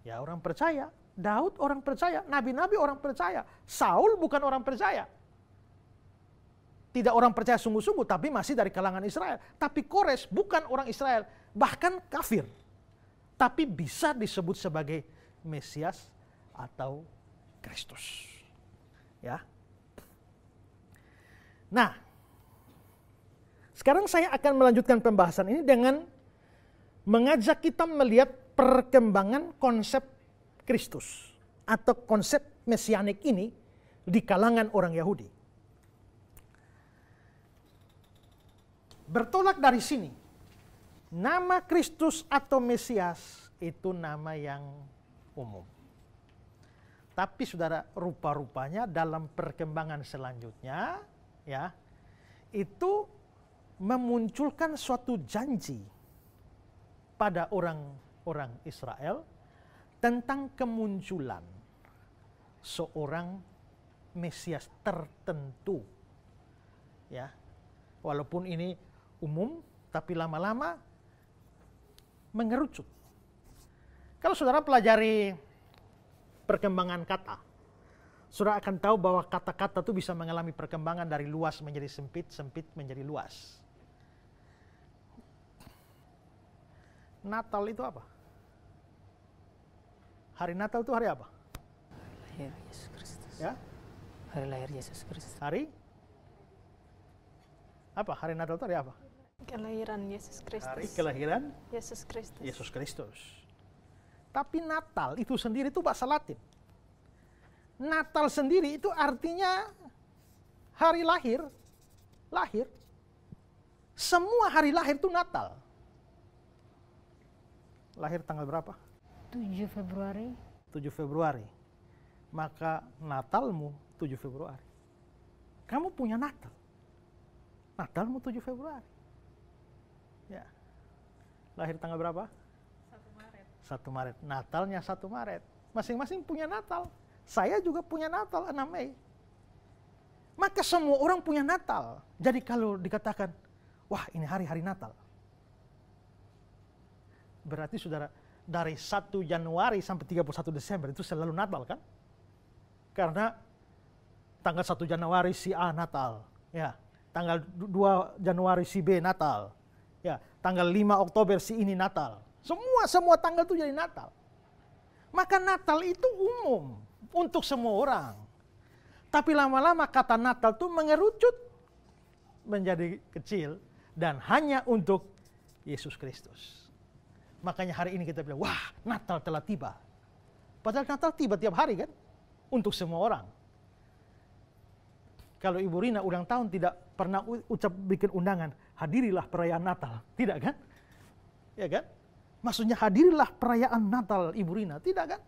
ya orang percaya. Daud orang percaya, nabi-nabi orang percaya. Saul bukan orang percaya. Tidak orang percaya sungguh-sungguh, tapi masih dari kalangan Israel. Tapi Kores bukan orang Israel, bahkan kafir. Tapi bisa disebut sebagai Mesias atau Kristus. Ya. Nah, sekarang saya akan melanjutkan pembahasan ini dengan mengajak kita melihat perkembangan konsep Kristus atau konsep mesianik ini di kalangan orang Yahudi. Bertolak dari sini, nama Kristus atau Mesias itu nama yang umum. Tapi saudara, rupa-rupanya dalam perkembangan selanjutnya, ya, itu memunculkan suatu janji pada orang-orang Israel tentang kemunculan seorang Mesias tertentu. Ya, walaupun ini umum, tapi lama-lama mengerucut. Kalau saudara pelajari perkembangan kata, saudara akan tahu bahwa kata-kata itu bisa mengalami perkembangan dari luas menjadi sempit, sempit menjadi luas. Natal itu apa? Hari Natal itu hari apa? Lahir Yesus Kristus. Ya? Hari lahir Yesus Kristus. Hari? Apa? Hari Natal itu hari apa? Kelahiran Yesus Kristus. Hari kelahiran Yesus Kristus. Yesus Kristus. Tapi Natal itu sendiri itu bahasa Latin. Natal sendiri itu artinya hari lahir. Lahir. Semua hari lahir itu Natal. Lahir tanggal berapa? 7 Februari. 7 Februari. Maka Natalmu 7 Februari. Kamu punya Natal. Natalmu 7 Februari. Ya. Lahir tanggal berapa? 1 Maret. Natalnya 1 Maret. Masing-masing punya Natal. Saya juga punya Natal 6 Mei. Maka semua orang punya Natal. Jadi kalau dikatakan, wah ini hari-hari Natal. Berarti saudara, dari 1 Januari sampai 31 Desember itu selalu Natal kan? Karena tanggal 1 Januari si A Natal. Ya. Tanggal 2 Januari si B Natal. Ya, tanggal 5 Oktober si ini Natal. Semua tanggal itu jadi Natal. Maka Natal itu umum untuk semua orang. Tapi lama-lama kata Natal itu mengerucut menjadi kecil dan hanya untuk Yesus Kristus. Makanya hari ini kita bilang, wah, Natal telah tiba. Padahal Natal tiba tiap hari kan, untuk semua orang. Kalau Ibu Rina ulang tahun tidak pernah bikin undangan, hadirilah perayaan Natal, tidak kan? Ya kan? Maksudnya hadirilah perayaan Natal Ibu Rina, tidak kan?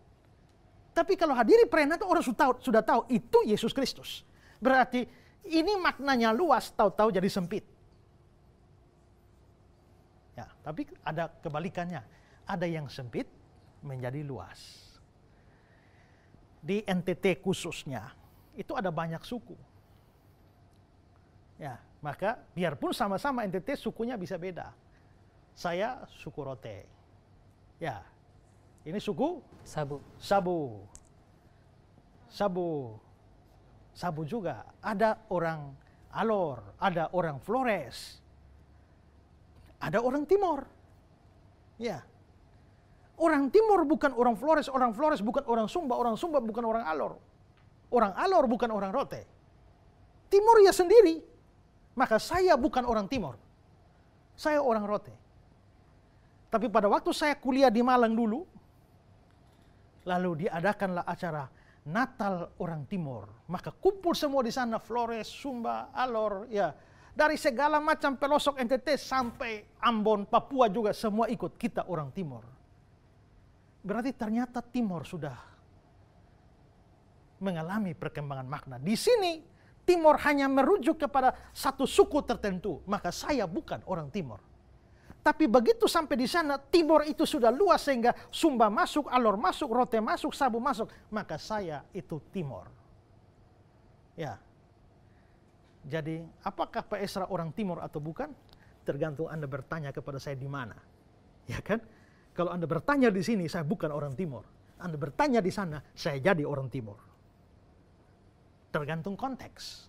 Tapi kalau hadiri perayaan Natal orang sudah tahu itu Yesus Kristus. Berarti ini maknanya luas, tahu-tahu jadi sempit. Ya, tapi ada kebalikannya. Ada yang sempit menjadi luas. Di NTT khususnya, itu ada banyak suku. Ya, maka biarpun sama-sama NTT sukunya bisa beda. Saya suku Rote. Ya, ini suku Sabu. Sabu juga. Ada orang Alor, ada orang Flores, ada orang Timor. Ya. Orang Timor bukan orang Flores bukan orang Sumba bukan orang Alor. Orang Alor bukan orang Rote. Timor ya sendiri. Maka saya bukan orang Timor. Saya orang Rote. Tapi pada waktu saya kuliah di Malang dulu, lalu diadakanlah acara Natal orang Timor. Maka kumpul semua di sana, Flores, Sumba, Alor, ya. Dari segala macam pelosok NTT sampai Ambon, Papua juga semua ikut, kita orang Timor. Berarti ternyata Timor sudah mengalami perkembangan makna. Di sini Timor hanya merujuk kepada satu suku tertentu, maka saya bukan orang Timor. Tapi begitu sampai di sana, Timor itu sudah luas sehingga Sumba masuk, Alor masuk, Rote masuk, Sabu masuk, maka saya itu Timor. Ya. Jadi, apakah Pak Esra orang Timor atau bukan? Tergantung Anda bertanya kepada saya di mana. Ya kan? Kalau Anda bertanya di sini, saya bukan orang Timor. Anda bertanya di sana, saya jadi orang Timor. Tergantung konteks.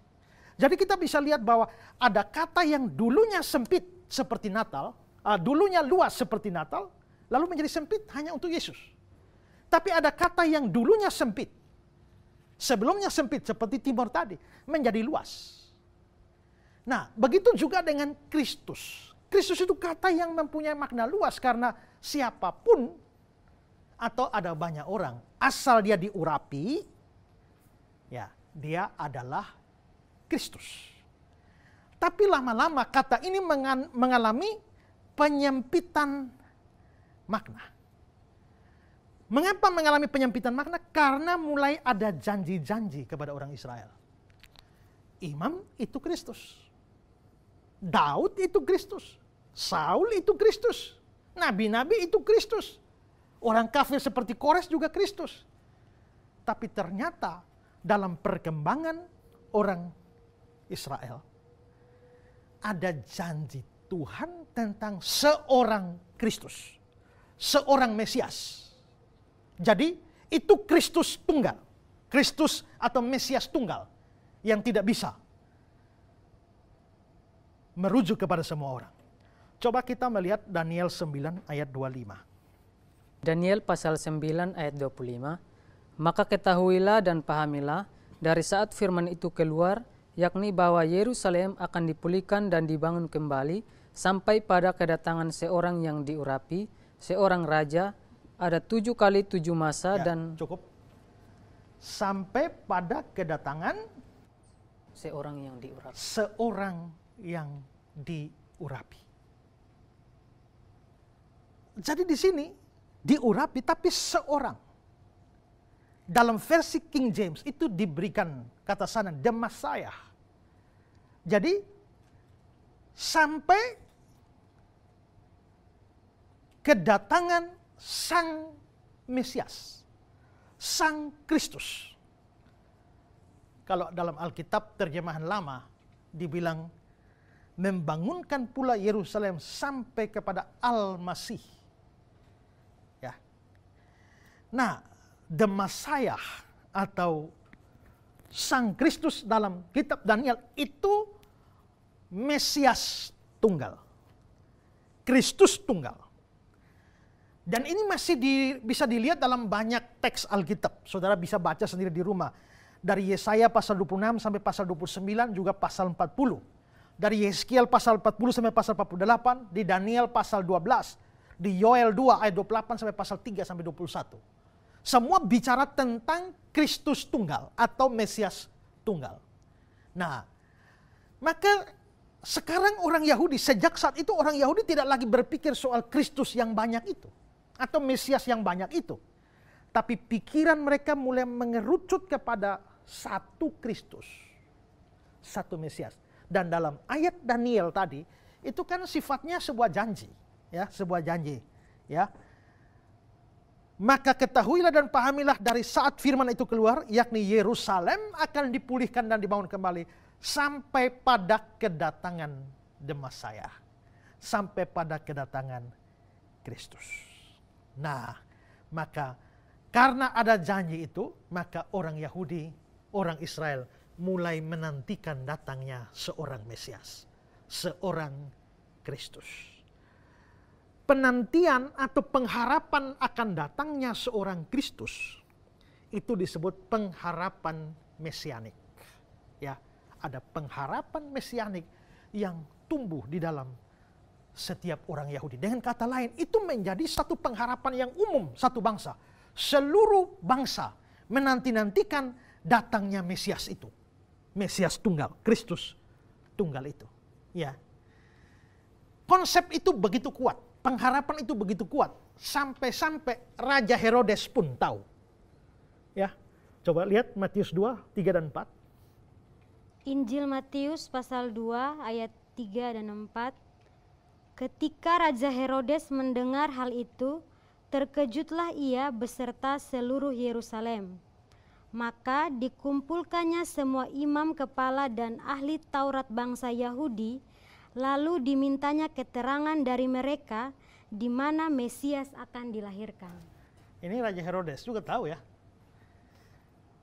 Jadi kita bisa lihat bahwa ada kata yang dulunya sempit seperti Natal, dulunya luas seperti Natal, lalu menjadi sempit hanya untuk Yesus. Tapi ada kata yang dulunya sempit, sebelumnya sempit seperti Timor tadi, menjadi luas. Nah, begitu juga dengan Kristus. Kristus itu kata yang mempunyai makna luas karena siapapun atau ada banyak orang, asal dia diurapi, ya, dia adalah Kristus. Tapi lama-lama kata ini mengalami penyempitan makna. Mengapa mengalami penyempitan makna? Karena mulai ada janji-janji kepada orang Israel. Imam itu Kristus. Daud itu Kristus. Saul itu Kristus. Nabi-nabi itu Kristus. Orang kafir seperti Kores juga Kristus. Tapi ternyata dalam perkembangan orang Israel ada janji Tuhan tentang seorang Kristus, seorang Mesias. Jadi itu Kristus tunggal, Kristus atau Mesias tunggal yang tidak bisa merujuk kepada semua orang. Coba kita melihat Daniel 9 ayat 25. Daniel pasal 9 ayat 25. Maka ketahuilah dan pahamilah dari saat firman itu keluar, yakni bahwa Yerusalem akan dipulihkan dan dibangun kembali sampai pada kedatangan seorang yang diurapi, seorang raja, ada 7 kali 7 masa Ya, dan cukup. Sampai pada kedatangan seorang yang diurapi. seorang yang diurapi. Jadi di sini diurapi tapi seorang. Dalam versi King James itu diberikan kata sana the Messiah. Jadi sampai kedatangan Sang Mesias, Sang Kristus. Kalau dalam Alkitab terjemahan lama dibilang membangunkan pula Yerusalem sampai kepada Al-Masih. Ya. Nah, the Messiah atau Sang Kristus dalam kitab Daniel itu Mesias tunggal. Kristus tunggal. Dan ini masih bisa dilihat dalam banyak teks Alkitab. Saudara bisa baca sendiri di rumah. Dari Yesaya pasal 26 sampai pasal 29, juga pasal 40. Dari Yeskiel pasal 40 sampai pasal 48, di Daniel pasal 12, di Yoel 2 ayat 28 sampai pasal 3 sampai 21. Semua bicara tentang Kristus tunggal atau Mesias tunggal. Nah, maka sekarang orang Yahudi, sejak saat itu orang Yahudi tidak lagi berpikir soal Kristus yang banyak itu atau Mesias yang banyak itu. Tapi pikiran mereka mulai mengerucut kepada satu Kristus, satu Mesias. Dan dalam ayat Daniel tadi, itu kan sifatnya sebuah janji, ya, sebuah janji, ya. Maka ketahuilah dan pahamilah dari saat firman itu keluar, yakni Yerusalem akan dipulihkan dan dibangun kembali sampai pada kedatangan Mesias, sampai pada kedatangan Kristus. Nah, maka karena ada janji itu, maka orang Yahudi, orang Israel mulai menantikan datangnya seorang Mesias, seorang Kristus. Penantian atau pengharapan akan datangnya seorang Kristus itu disebut pengharapan mesianik. Ya, ada pengharapan mesianik yang tumbuh di dalam setiap orang Yahudi. Dengan kata lain, itu menjadi satu pengharapan yang umum satu bangsa. Seluruh bangsa menanti-nantikan datangnya Mesias itu. Mesias tunggal, Kristus tunggal itu. Ya. Konsep itu begitu kuat, pengharapan itu begitu kuat, sampai-sampai Raja Herodes pun tahu. Ya. Coba lihat Matius 2, 3 dan 4. Injil Matius pasal 2 ayat 3 dan 4. Ketika Raja Herodes mendengar hal itu, terkejutlah ia beserta seluruh Yerusalem. Maka dikumpulkannya semua imam kepala dan ahli Taurat bangsa Yahudi, lalu dimintanya keterangan dari mereka di mana Mesias akan dilahirkan. Ini Raja Herodes juga tahu ya.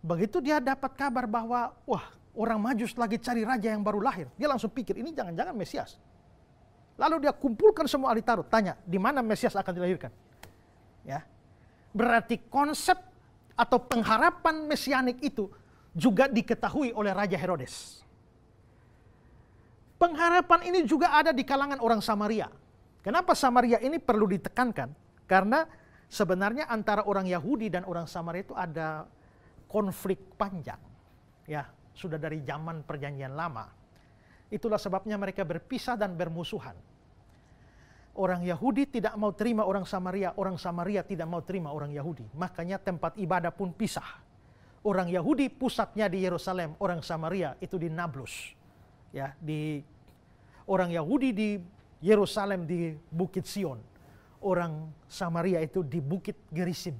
Begitu dia dapat kabar bahwa wah, orang Majus lagi cari raja yang baru lahir, dia langsung pikir ini jangan-jangan Mesias. Lalu dia kumpulkan semua ahli Taurat, tanya di mana Mesias akan dilahirkan. Ya, berarti konsep atau pengharapan mesianik itu juga diketahui oleh Raja Herodes. Pengharapan ini juga ada di kalangan orang Samaria. Kenapa Samaria ini perlu ditekankan? Karena sebenarnya antara orang Yahudi dan orang Samaria itu ada konflik panjang. Ya, sudah dari zaman Perjanjian Lama. Itulah sebabnya mereka berpisah dan bermusuhan. Orang Yahudi tidak mau terima orang Samaria tidak mau terima orang Yahudi. Makanya tempat ibadah pun pisah. Orang Yahudi pusatnya di Yerusalem, orang Samaria itu di Nablus. Ya, orang Yahudi di Yerusalem di Bukit Sion. Orang Samaria itu di Bukit Gerizim.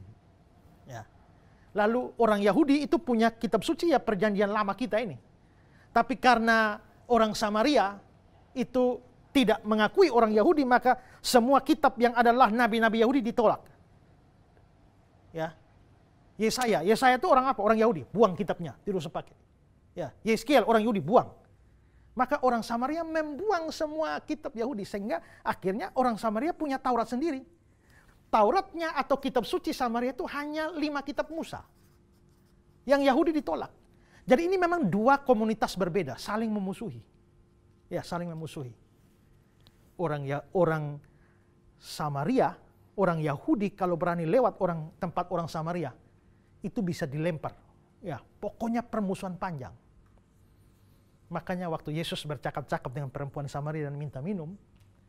Ya. Lalu orang Yahudi itu punya kitab suci ya Perjanjian Lama kita ini. Tapi karena orang Samaria itu tidak mengakui orang Yahudi, maka semua kitab yang adalah nabi-nabi Yahudi ditolak. Ya. Yesaya itu orang apa? Orang Yahudi, buang kitabnya, tidak usah pakai. Ya, Yeskiel orang Yahudi, buang. Maka orang Samaria membuang semua kitab Yahudi sehingga akhirnya orang Samaria punya Taurat sendiri. Tauratnya atau kitab suci Samaria itu hanya 5 kitab Musa. Yang Yahudi ditolak. Jadi ini memang dua komunitas berbeda, saling memusuhi. Ya, saling memusuhi. Orang Samaria, orang Yahudi kalau berani lewat tempat orang Samaria, itu bisa dilempar. Ya, pokoknya permusuhan panjang. Makanya waktu Yesus bercakap-cakap dengan perempuan Samaria dan minta minum,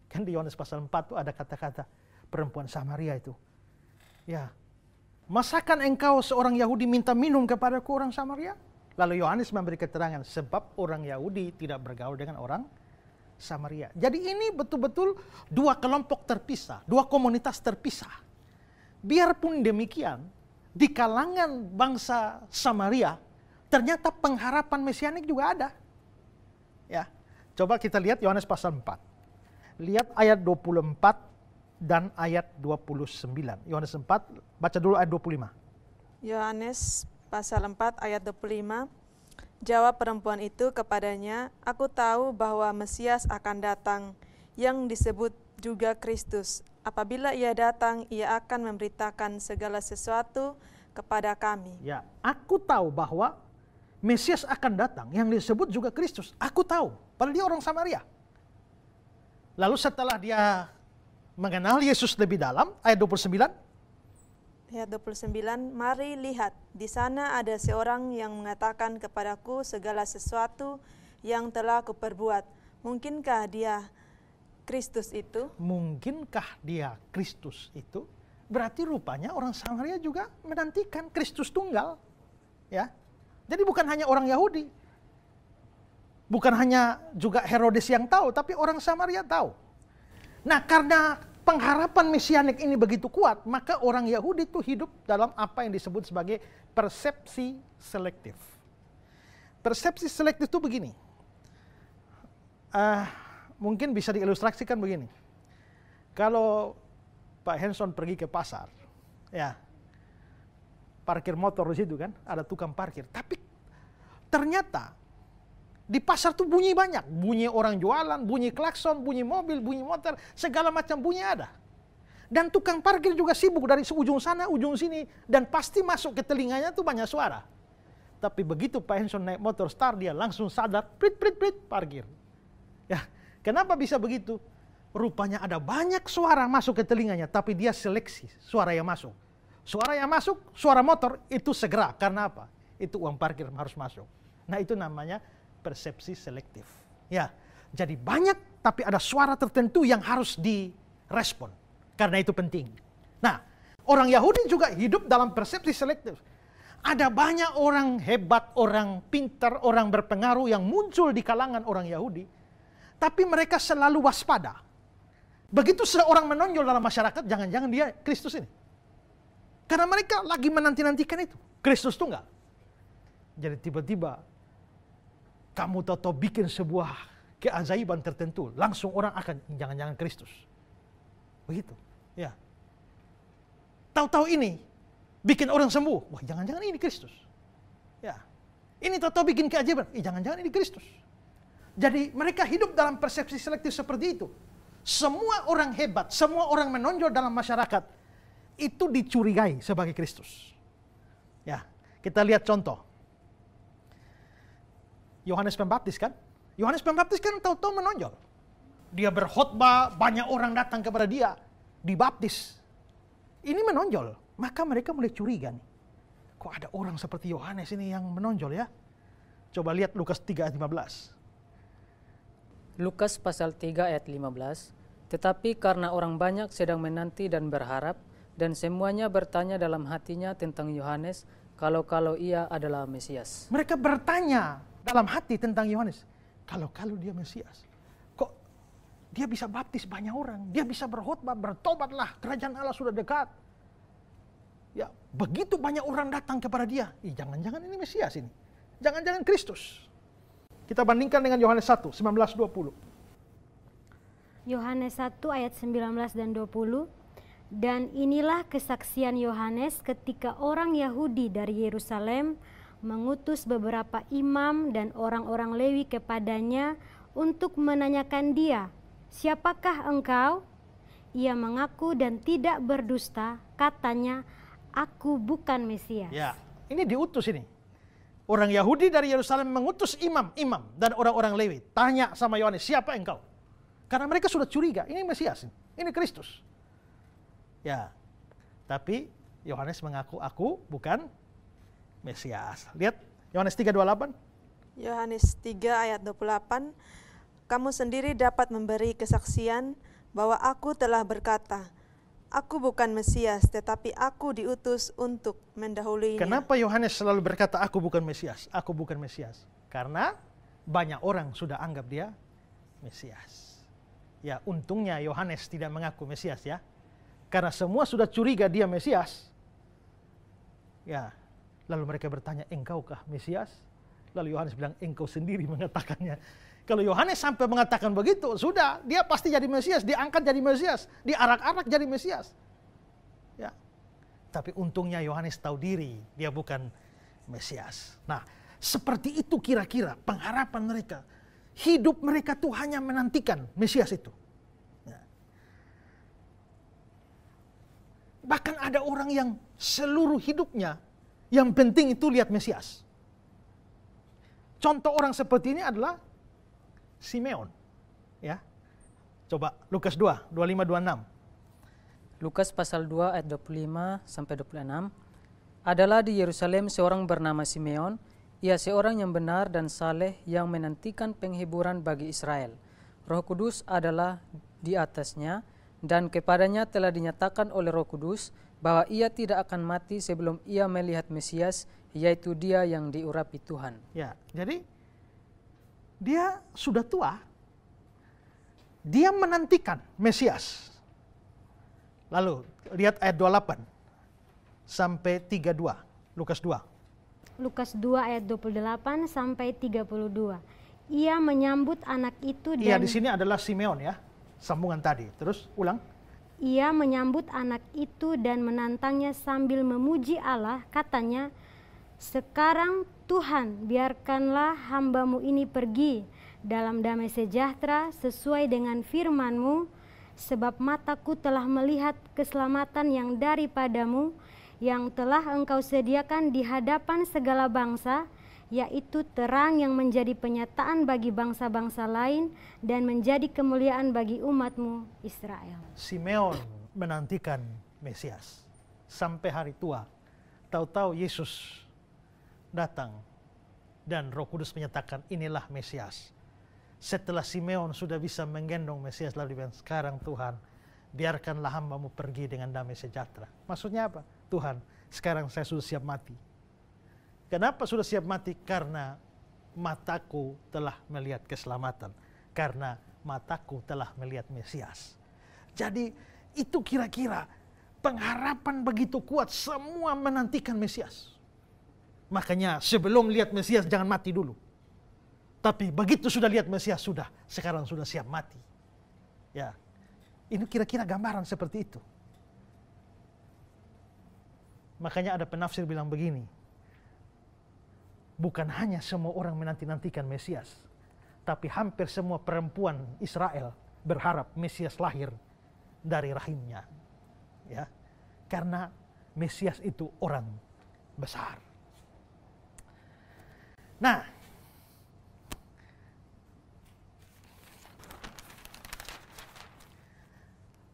kan di Yohanes pasal 4 itu ada kata-kata perempuan Samaria itu. Ya, masakan engkau seorang Yahudi minta minum kepadaku orang Samaria? Lalu Yohanes memberi keterangan, sebab orang Yahudi tidak bergaul dengan orang Samaria. Jadi ini betul-betul dua kelompok terpisah, dua komunitas terpisah. Biarpun demikian, di kalangan bangsa Samaria, ternyata pengharapan mesianik juga ada. Ya, coba kita lihat Yohanes pasal 4. Lihat ayat 24 dan ayat 29. Yohanes 4, baca dulu ayat 25. Yohanes pasal 4 ayat 25. Jawab perempuan itu kepadanya, "Aku tahu bahwa Mesias akan datang, yang disebut juga Kristus. Apabila ia datang, ia akan memberitakan segala sesuatu kepada kami." Ya, aku tahu bahwa Mesias akan datang, yang disebut juga Kristus. Aku tahu, padahal dia orang Samaria. Lalu setelah dia mengenal Yesus lebih dalam, ayat 29, Ayat 29, "Mari lihat, di sana ada seorang yang mengatakan kepadaku segala sesuatu yang telah kuperbuat. Mungkinkah dia Kristus itu?" mungkinkah dia Kristus itu? Berarti rupanya orang Samaria juga menantikan Kristus tunggal. Ya. Jadi bukan hanya orang Yahudi. Bukan hanya juga Herodes yang tahu, tapi orang Samaria tahu. Nah, karena pengharapan mesianik ini begitu kuat, maka orang Yahudi itu hidup dalam apa yang disebut sebagai persepsi selektif. Persepsi selektif itu begini. Mungkin bisa diilustrasikan begini. Kalau Pak Henson pergi ke pasar, ya, parkir motor di situ kan, ada tukang parkir. Tapi ternyata di pasar tuh bunyi banyak. Bunyi orang jualan, bunyi klakson, bunyi mobil, bunyi motor, segala macam bunyi ada. Dan tukang parkir juga sibuk dari ujung sana, ujung sini. Dan pasti masuk ke telinganya tuh banyak suara. Tapi begitu Pak Henson naik motor start, dia langsung sadar, prit, prit, prit, parkir. Ya, kenapa bisa begitu? Rupanya ada banyak suara masuk ke telinganya, tapi dia seleksi suara yang masuk. Suara yang masuk, suara motor, itu segera. Karena apa? Itu uang parkir harus masuk. Nah, itu namanya persepsi selektif. Ya, jadi banyak tapi ada suara tertentu yang harus direspon. Karena itu penting. Nah, orang Yahudi juga hidup dalam persepsi selektif. Ada banyak orang hebat, orang pintar, orang berpengaruh yang muncul di kalangan orang Yahudi. Tapi mereka selalu waspada. Begitu seorang menonjol dalam masyarakat, jangan-jangan dia Kristus ini. Karena mereka lagi menanti-nantikan itu. Kristus tunggal. Jadi tiba-tiba kamu tahu bikin sebuah keajaiban tertentu, langsung orang akan jangan-jangan Kristus. Begitu, ya. Tahu-tahu ini bikin orang sembuh, wah jangan-jangan ini Kristus. Ya. Ini tahu-tahu bikin keajaiban, jangan-jangan ini Kristus. Jadi mereka hidup dalam persepsi selektif seperti itu. Semua orang hebat, semua orang menonjol dalam masyarakat itu dicurigai sebagai Kristus. Ya, kita lihat contoh. Yohanes Pembaptis kan? Yohanes Pembaptis kan tahu-tahu menonjol. Dia berkhotbah, banyak orang datang kepada dia, dibaptis. Ini menonjol, maka mereka mulai curiga nih. Kok ada orang seperti Yohanes ini yang menonjol ya? Coba lihat Lukas 3 ayat 15. Lukas pasal 3 ayat 15. Tetapi karena orang banyak sedang menanti dan berharap, dan semuanya bertanya dalam hatinya tentang Yohanes, kalau ia adalah Mesias. Mereka bertanya dalam hati tentang Yohanes, kalau dia Mesias, kok dia bisa baptis banyak orang, dia bisa berkhotbah, bertobatlah, kerajaan Allah sudah dekat. Ya, begitu banyak orang datang kepada dia, jangan-jangan ini Mesias ini, jangan-jangan Kristus. Kita bandingkan dengan Yohanes 1, 19-20. Yohanes 1 ayat 19 dan 20. Dan inilah kesaksian Yohanes ketika orang Yahudi dari Yerusalem mengutus beberapa imam dan orang-orang Lewi kepadanya untuk menanyakan dia, "Siapakah engkau?" Ia mengaku dan tidak berdusta, katanya, "Aku bukan Mesias." Ya, ini diutus ini. Orang Yahudi dari Yerusalem mengutus imam dan orang-orang Lewi. Tanya sama Yohanes, "Siapa engkau?" Karena mereka sudah curiga, ini Mesias, ini Kristus. Ya, tapi Yohanes mengaku, "Aku bukan Mesias." Lihat Yohanes 3:28. Yohanes 3 ayat 28, "Kamu sendiri dapat memberi kesaksian bahwa aku telah berkata, aku bukan Mesias, tetapi aku diutus untuk mendahuluinya." Kenapa Yohanes selalu berkata, "Aku bukan Mesias, aku bukan Mesias"? Karena banyak orang sudah anggap dia Mesias. Ya, untungnya Yohanes tidak mengaku Mesias ya. Karena semua sudah curiga dia Mesias. Ya, lalu mereka bertanya, "Engkaukah Mesias?" Lalu Yohanes bilang, "Engkau sendiri mengatakannya." Kalau Yohanes sampai mengatakan begitu, sudah, dia pasti jadi Mesias, diangkat jadi Mesias, diarak-arak jadi Mesias. Ya. Tapi untungnya Yohanes tahu diri, dia bukan Mesias. Nah, Seperti itu kira-kira pengharapan mereka. Hidup mereka tuh hanya menantikan Mesias itu. Ya. Bahkan ada orang yang seluruh hidupnya yang penting itu lihat Mesias. Contoh orang seperti ini adalah Simeon. Ya. Coba Lukas 2, 25-26. Lukas pasal 2 ayat 25 sampai 26. Adalah di Yerusalem seorang bernama Simeon. Ia seorang yang benar dan saleh yang menantikan penghiburan bagi Israel. Roh Kudus adalah di atasnya dan kepadanya telah dinyatakan oleh Roh Kudus bahwa ia tidak akan mati sebelum ia melihat Mesias, yaitu Dia yang diurapi Tuhan. Ya, jadi dia sudah tua. Dia menantikan Mesias. Lalu lihat ayat 28 sampai 32, Lukas 2. Lukas 2 ayat 28 sampai 32. Ia menyambut anak itu dan... Iya, di sini adalah Simeon ya, sambungan tadi. Terus ulang. Ia menyambut anak itu dan menantangnya sambil memuji Allah, katanya, "Sekarang Tuhan, biarkanlah hamba-Mu ini pergi dalam damai sejahtera sesuai dengan firman-Mu, sebab mataku telah melihat keselamatan yang daripada-Mu, yang telah Engkau sediakan di hadapan segala bangsa, yaitu terang yang menjadi penyataan bagi bangsa-bangsa lain dan menjadi kemuliaan bagi umat-Mu Israel." Simeon menantikan Mesias sampai hari tua. Tahu-tahu Yesus datang dan Roh Kudus menyatakan inilah Mesias. Setelah Simeon sudah bisa menggendong Mesias, lalu bilang, sekarang Tuhan, biarkanlah hamba-Mu pergi dengan damai sejahtera. Maksudnya apa? Tuhan, sekarang saya sudah siap mati. Kenapa sudah siap mati? Karena mataku telah melihat keselamatan. Karena mataku telah melihat Mesias. Jadi itu kira-kira pengharapan begitu kuat, semua menantikan Mesias. Makanya sebelum lihat Mesias jangan mati dulu. Tapi begitu sudah lihat Mesias, sekarang sudah siap mati. Ya, ini kira-kira gambaran seperti itu. Makanya ada penafsir bilang begini, bukan hanya semua orang menanti-nantikan Mesias, tapi hampir semua perempuan Israel berharap Mesias lahir dari rahimnya. Ya, karena Mesias itu orang besar. Nah,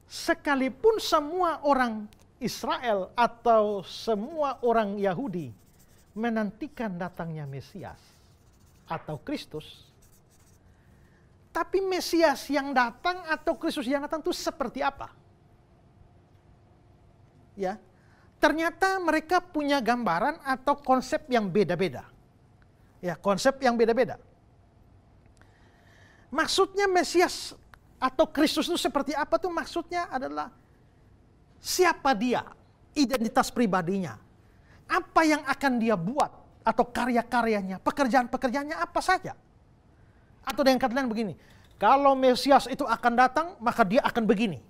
sekalipun semua orang Israel atau semua orang Yahudi menantikan datangnya Mesias atau Kristus, tapi Mesias yang datang atau Kristus yang datang itu seperti apa? Ya, ternyata mereka punya gambaran atau konsep yang beda-beda. Ya, konsep yang beda-beda. Maksudnya Mesias atau Kristus itu seperti apa tuh? Maksudnya adalah siapa dia, identitas pribadinya, apa yang akan dia buat, atau karya-karyanya, pekerjaan-pekerjaannya apa saja. Atau dengan kata lain begini, kalau Mesias itu akan datang, maka dia akan begini.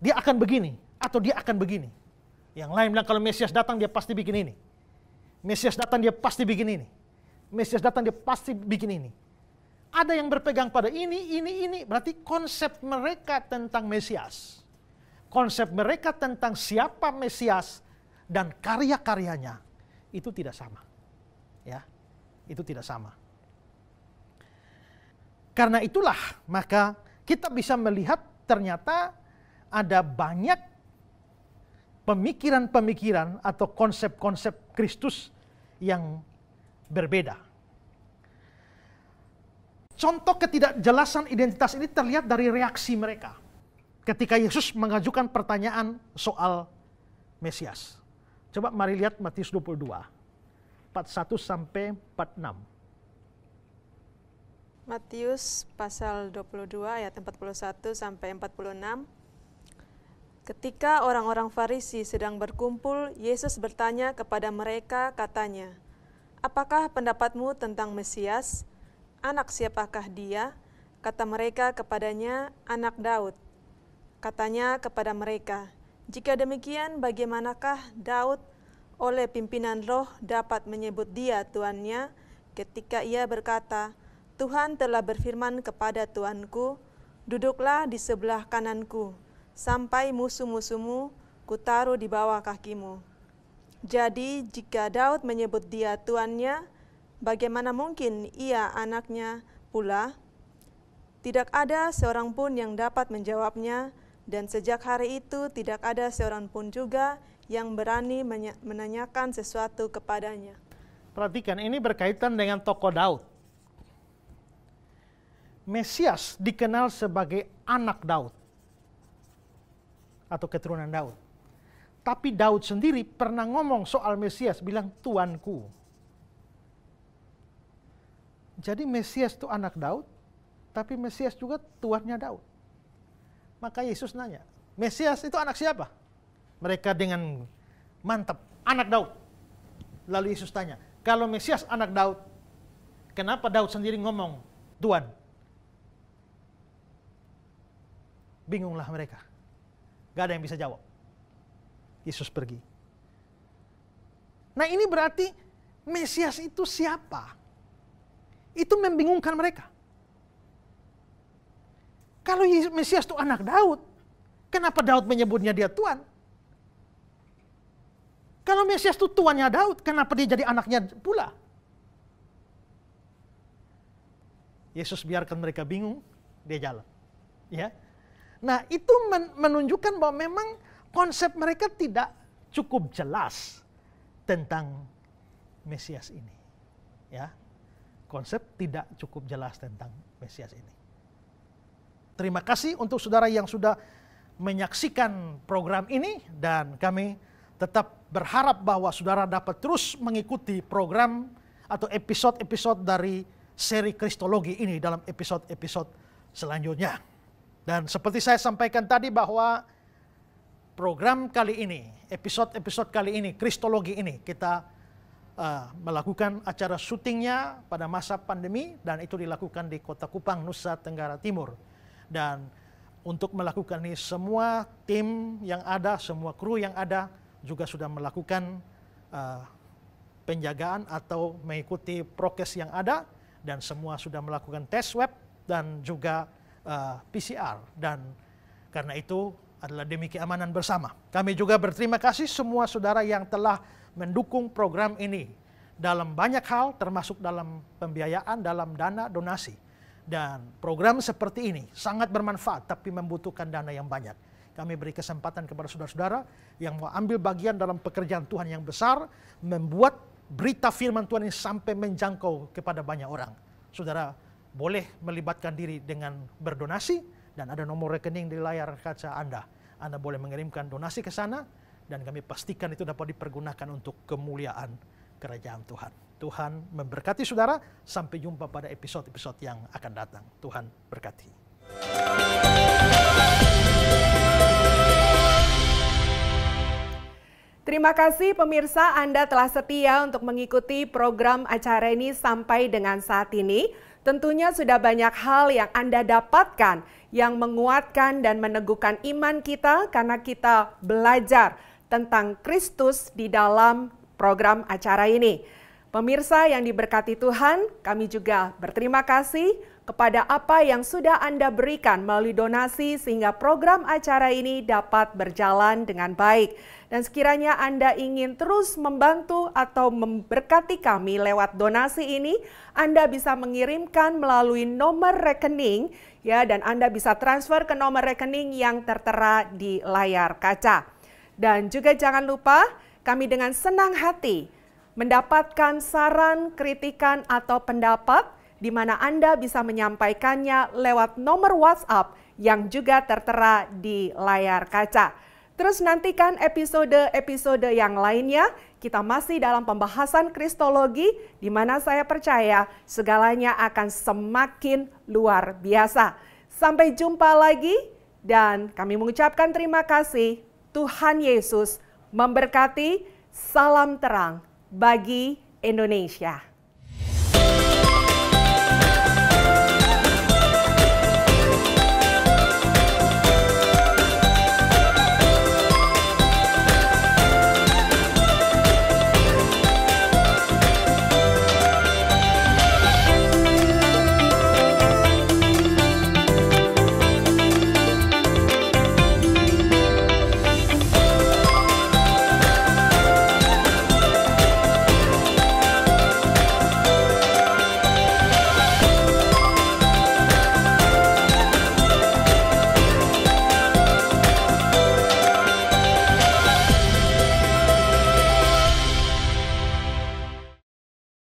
Dia akan begini, atau dia akan begini. Yang lain bilang kalau Mesias datang dia pasti bikin ini. Mesias datang dia pasti bikin ini. Mesias datang dia pasti bikin ini. Ada yang berpegang pada ini. Berarti konsep mereka tentang Mesias, konsep mereka tentang siapa Mesias dan karya-karyanya itu tidak sama. Ya, itu tidak sama. Karena itulah maka kita bisa melihat ternyata ada banyak pemikiran-pemikiran atau konsep-konsep Kristus yang berbeda. Contoh ketidakjelasan identitas ini terlihat dari reaksi mereka ketika Yesus mengajukan pertanyaan soal Mesias. Coba mari lihat Matius 22, 41 sampai 46. Matius pasal 22 ayat 41 sampai 46. Ketika orang-orang Farisi sedang berkumpul, Yesus bertanya kepada mereka, katanya, "Apakah pendapatmu tentang Mesias? Anak siapakah dia?" Kata mereka kepadanya, "Anak Daud." Katanya kepada mereka, "Jika demikian, bagaimanakah Daud, oleh pimpinan roh dapat menyebut dia tuannya ketika ia berkata, Tuhan telah berfirman kepada Tuanku, duduklah di sebelah kananku, sampai musuh-musuhmu kutaruh di bawah kakimu. Jadi jika Daud menyebut dia tuannya, bagaimana mungkin ia anaknya pula? Tidak ada seorang pun yang dapat menjawabnya, dan sejak hari itu tidak ada seorang pun juga yang berani menanyakan sesuatu kepadanya. Perhatikan, ini berkaitan dengan tokoh Daud. Mesias dikenal sebagai anak Daud atau keturunan Daud. Tapi Daud sendiri pernah ngomong soal Mesias, bilang tuanku. Jadi Mesias itu anak Daud, tapi Mesias juga tuannya Daud. Maka Yesus nanya, Mesias itu anak siapa? Mereka dengan mantap, anak Daud. Lalu Yesus tanya, kalau Mesias anak Daud, kenapa Daud sendiri ngomong Tuan? Bingunglah mereka. Gak ada yang bisa jawab. Yesus pergi. Nah, ini berarti Mesias itu siapa? Itu membingungkan mereka. Kalau Mesias itu anak Daud, kenapa Daud menyebutnya dia Tuan? Kalau Mesias itu tuannya Daud, kenapa dia jadi anaknya pula? Yesus biarkan mereka bingung, dia jalan. Ya. Nah, itu menunjukkan bahwa memang konsep mereka tidak cukup jelas tentang Mesias ini. Ya. Konsep tidak cukup jelas tentang Mesias ini. Terima kasih untuk saudara yang sudah menyaksikan program ini, dan kami tetap berharap bahwa saudara dapat terus mengikuti program atau episode-episode dari seri Kristologi ini dalam episode-episode selanjutnya. Dan seperti saya sampaikan tadi bahwa program kali ini, episode-episode kali ini, Kristologi ini, kita melakukan acara syutingnya pada masa pandemi, dan itu dilakukan di Kota Kupang, Nusa Tenggara Timur. Dan untuk melakukan ini, semua tim yang ada, semua kru yang ada juga sudah melakukan penjagaan atau mengikuti prokes yang ada, dan semua sudah melakukan tes swab dan juga PCR. Dan karena itu adalah demi keamanan bersama. Kami juga berterima kasih semua saudara yang telah mendukung program ini dalam banyak hal, termasuk dalam pembiayaan, dalam dana donasi. Dan program seperti ini sangat bermanfaat, tapi membutuhkan dana yang banyak. Kami beri kesempatan kepada saudara-saudara yang mau ambil bagian dalam pekerjaan Tuhan yang besar, membuat berita firman Tuhan ini sampai menjangkau kepada banyak orang. Saudara boleh melibatkan diri dengan berdonasi, dan ada nomor rekening di layar kaca Anda. Anda boleh mengirimkan donasi ke sana, dan kami pastikan itu dapat dipergunakan untuk kemuliaan kerajaan Tuhan. Tuhan memberkati saudara. Sampai jumpa pada episode-episode yang akan datang. Tuhan berkati. Terima kasih pemirsa, Anda telah setia untuk mengikuti program acara ini sampai dengan saat ini. Tentunya sudah banyak hal yang Anda dapatkan yang menguatkan dan meneguhkan iman kita karena kita belajar tentang Kristus di dalam program acara ini. Pemirsa yang diberkati Tuhan, kami juga berterima kasih kepada apa yang sudah Anda berikan melalui donasi sehingga program acara ini dapat berjalan dengan baik. Dan sekiranya Anda ingin terus membantu atau memberkati kami lewat donasi ini, Anda bisa mengirimkan melalui nomor rekening, ya, dan Anda bisa transfer ke nomor rekening yang tertera di layar kaca. Dan juga jangan lupa, kami dengan senang hati mendapatkan saran, kritikan, atau pendapat di mana Anda bisa menyampaikannya lewat nomor WhatsApp yang juga tertera di layar kaca. Terus nantikan episode-episode yang lainnya. Kita masih dalam pembahasan Kristologi, di mana saya percaya segalanya akan semakin luar biasa. Sampai jumpa lagi, dan kami mengucapkan terima kasih. Tuhan Yesus memberkati. Salam terang bagi Indonesia.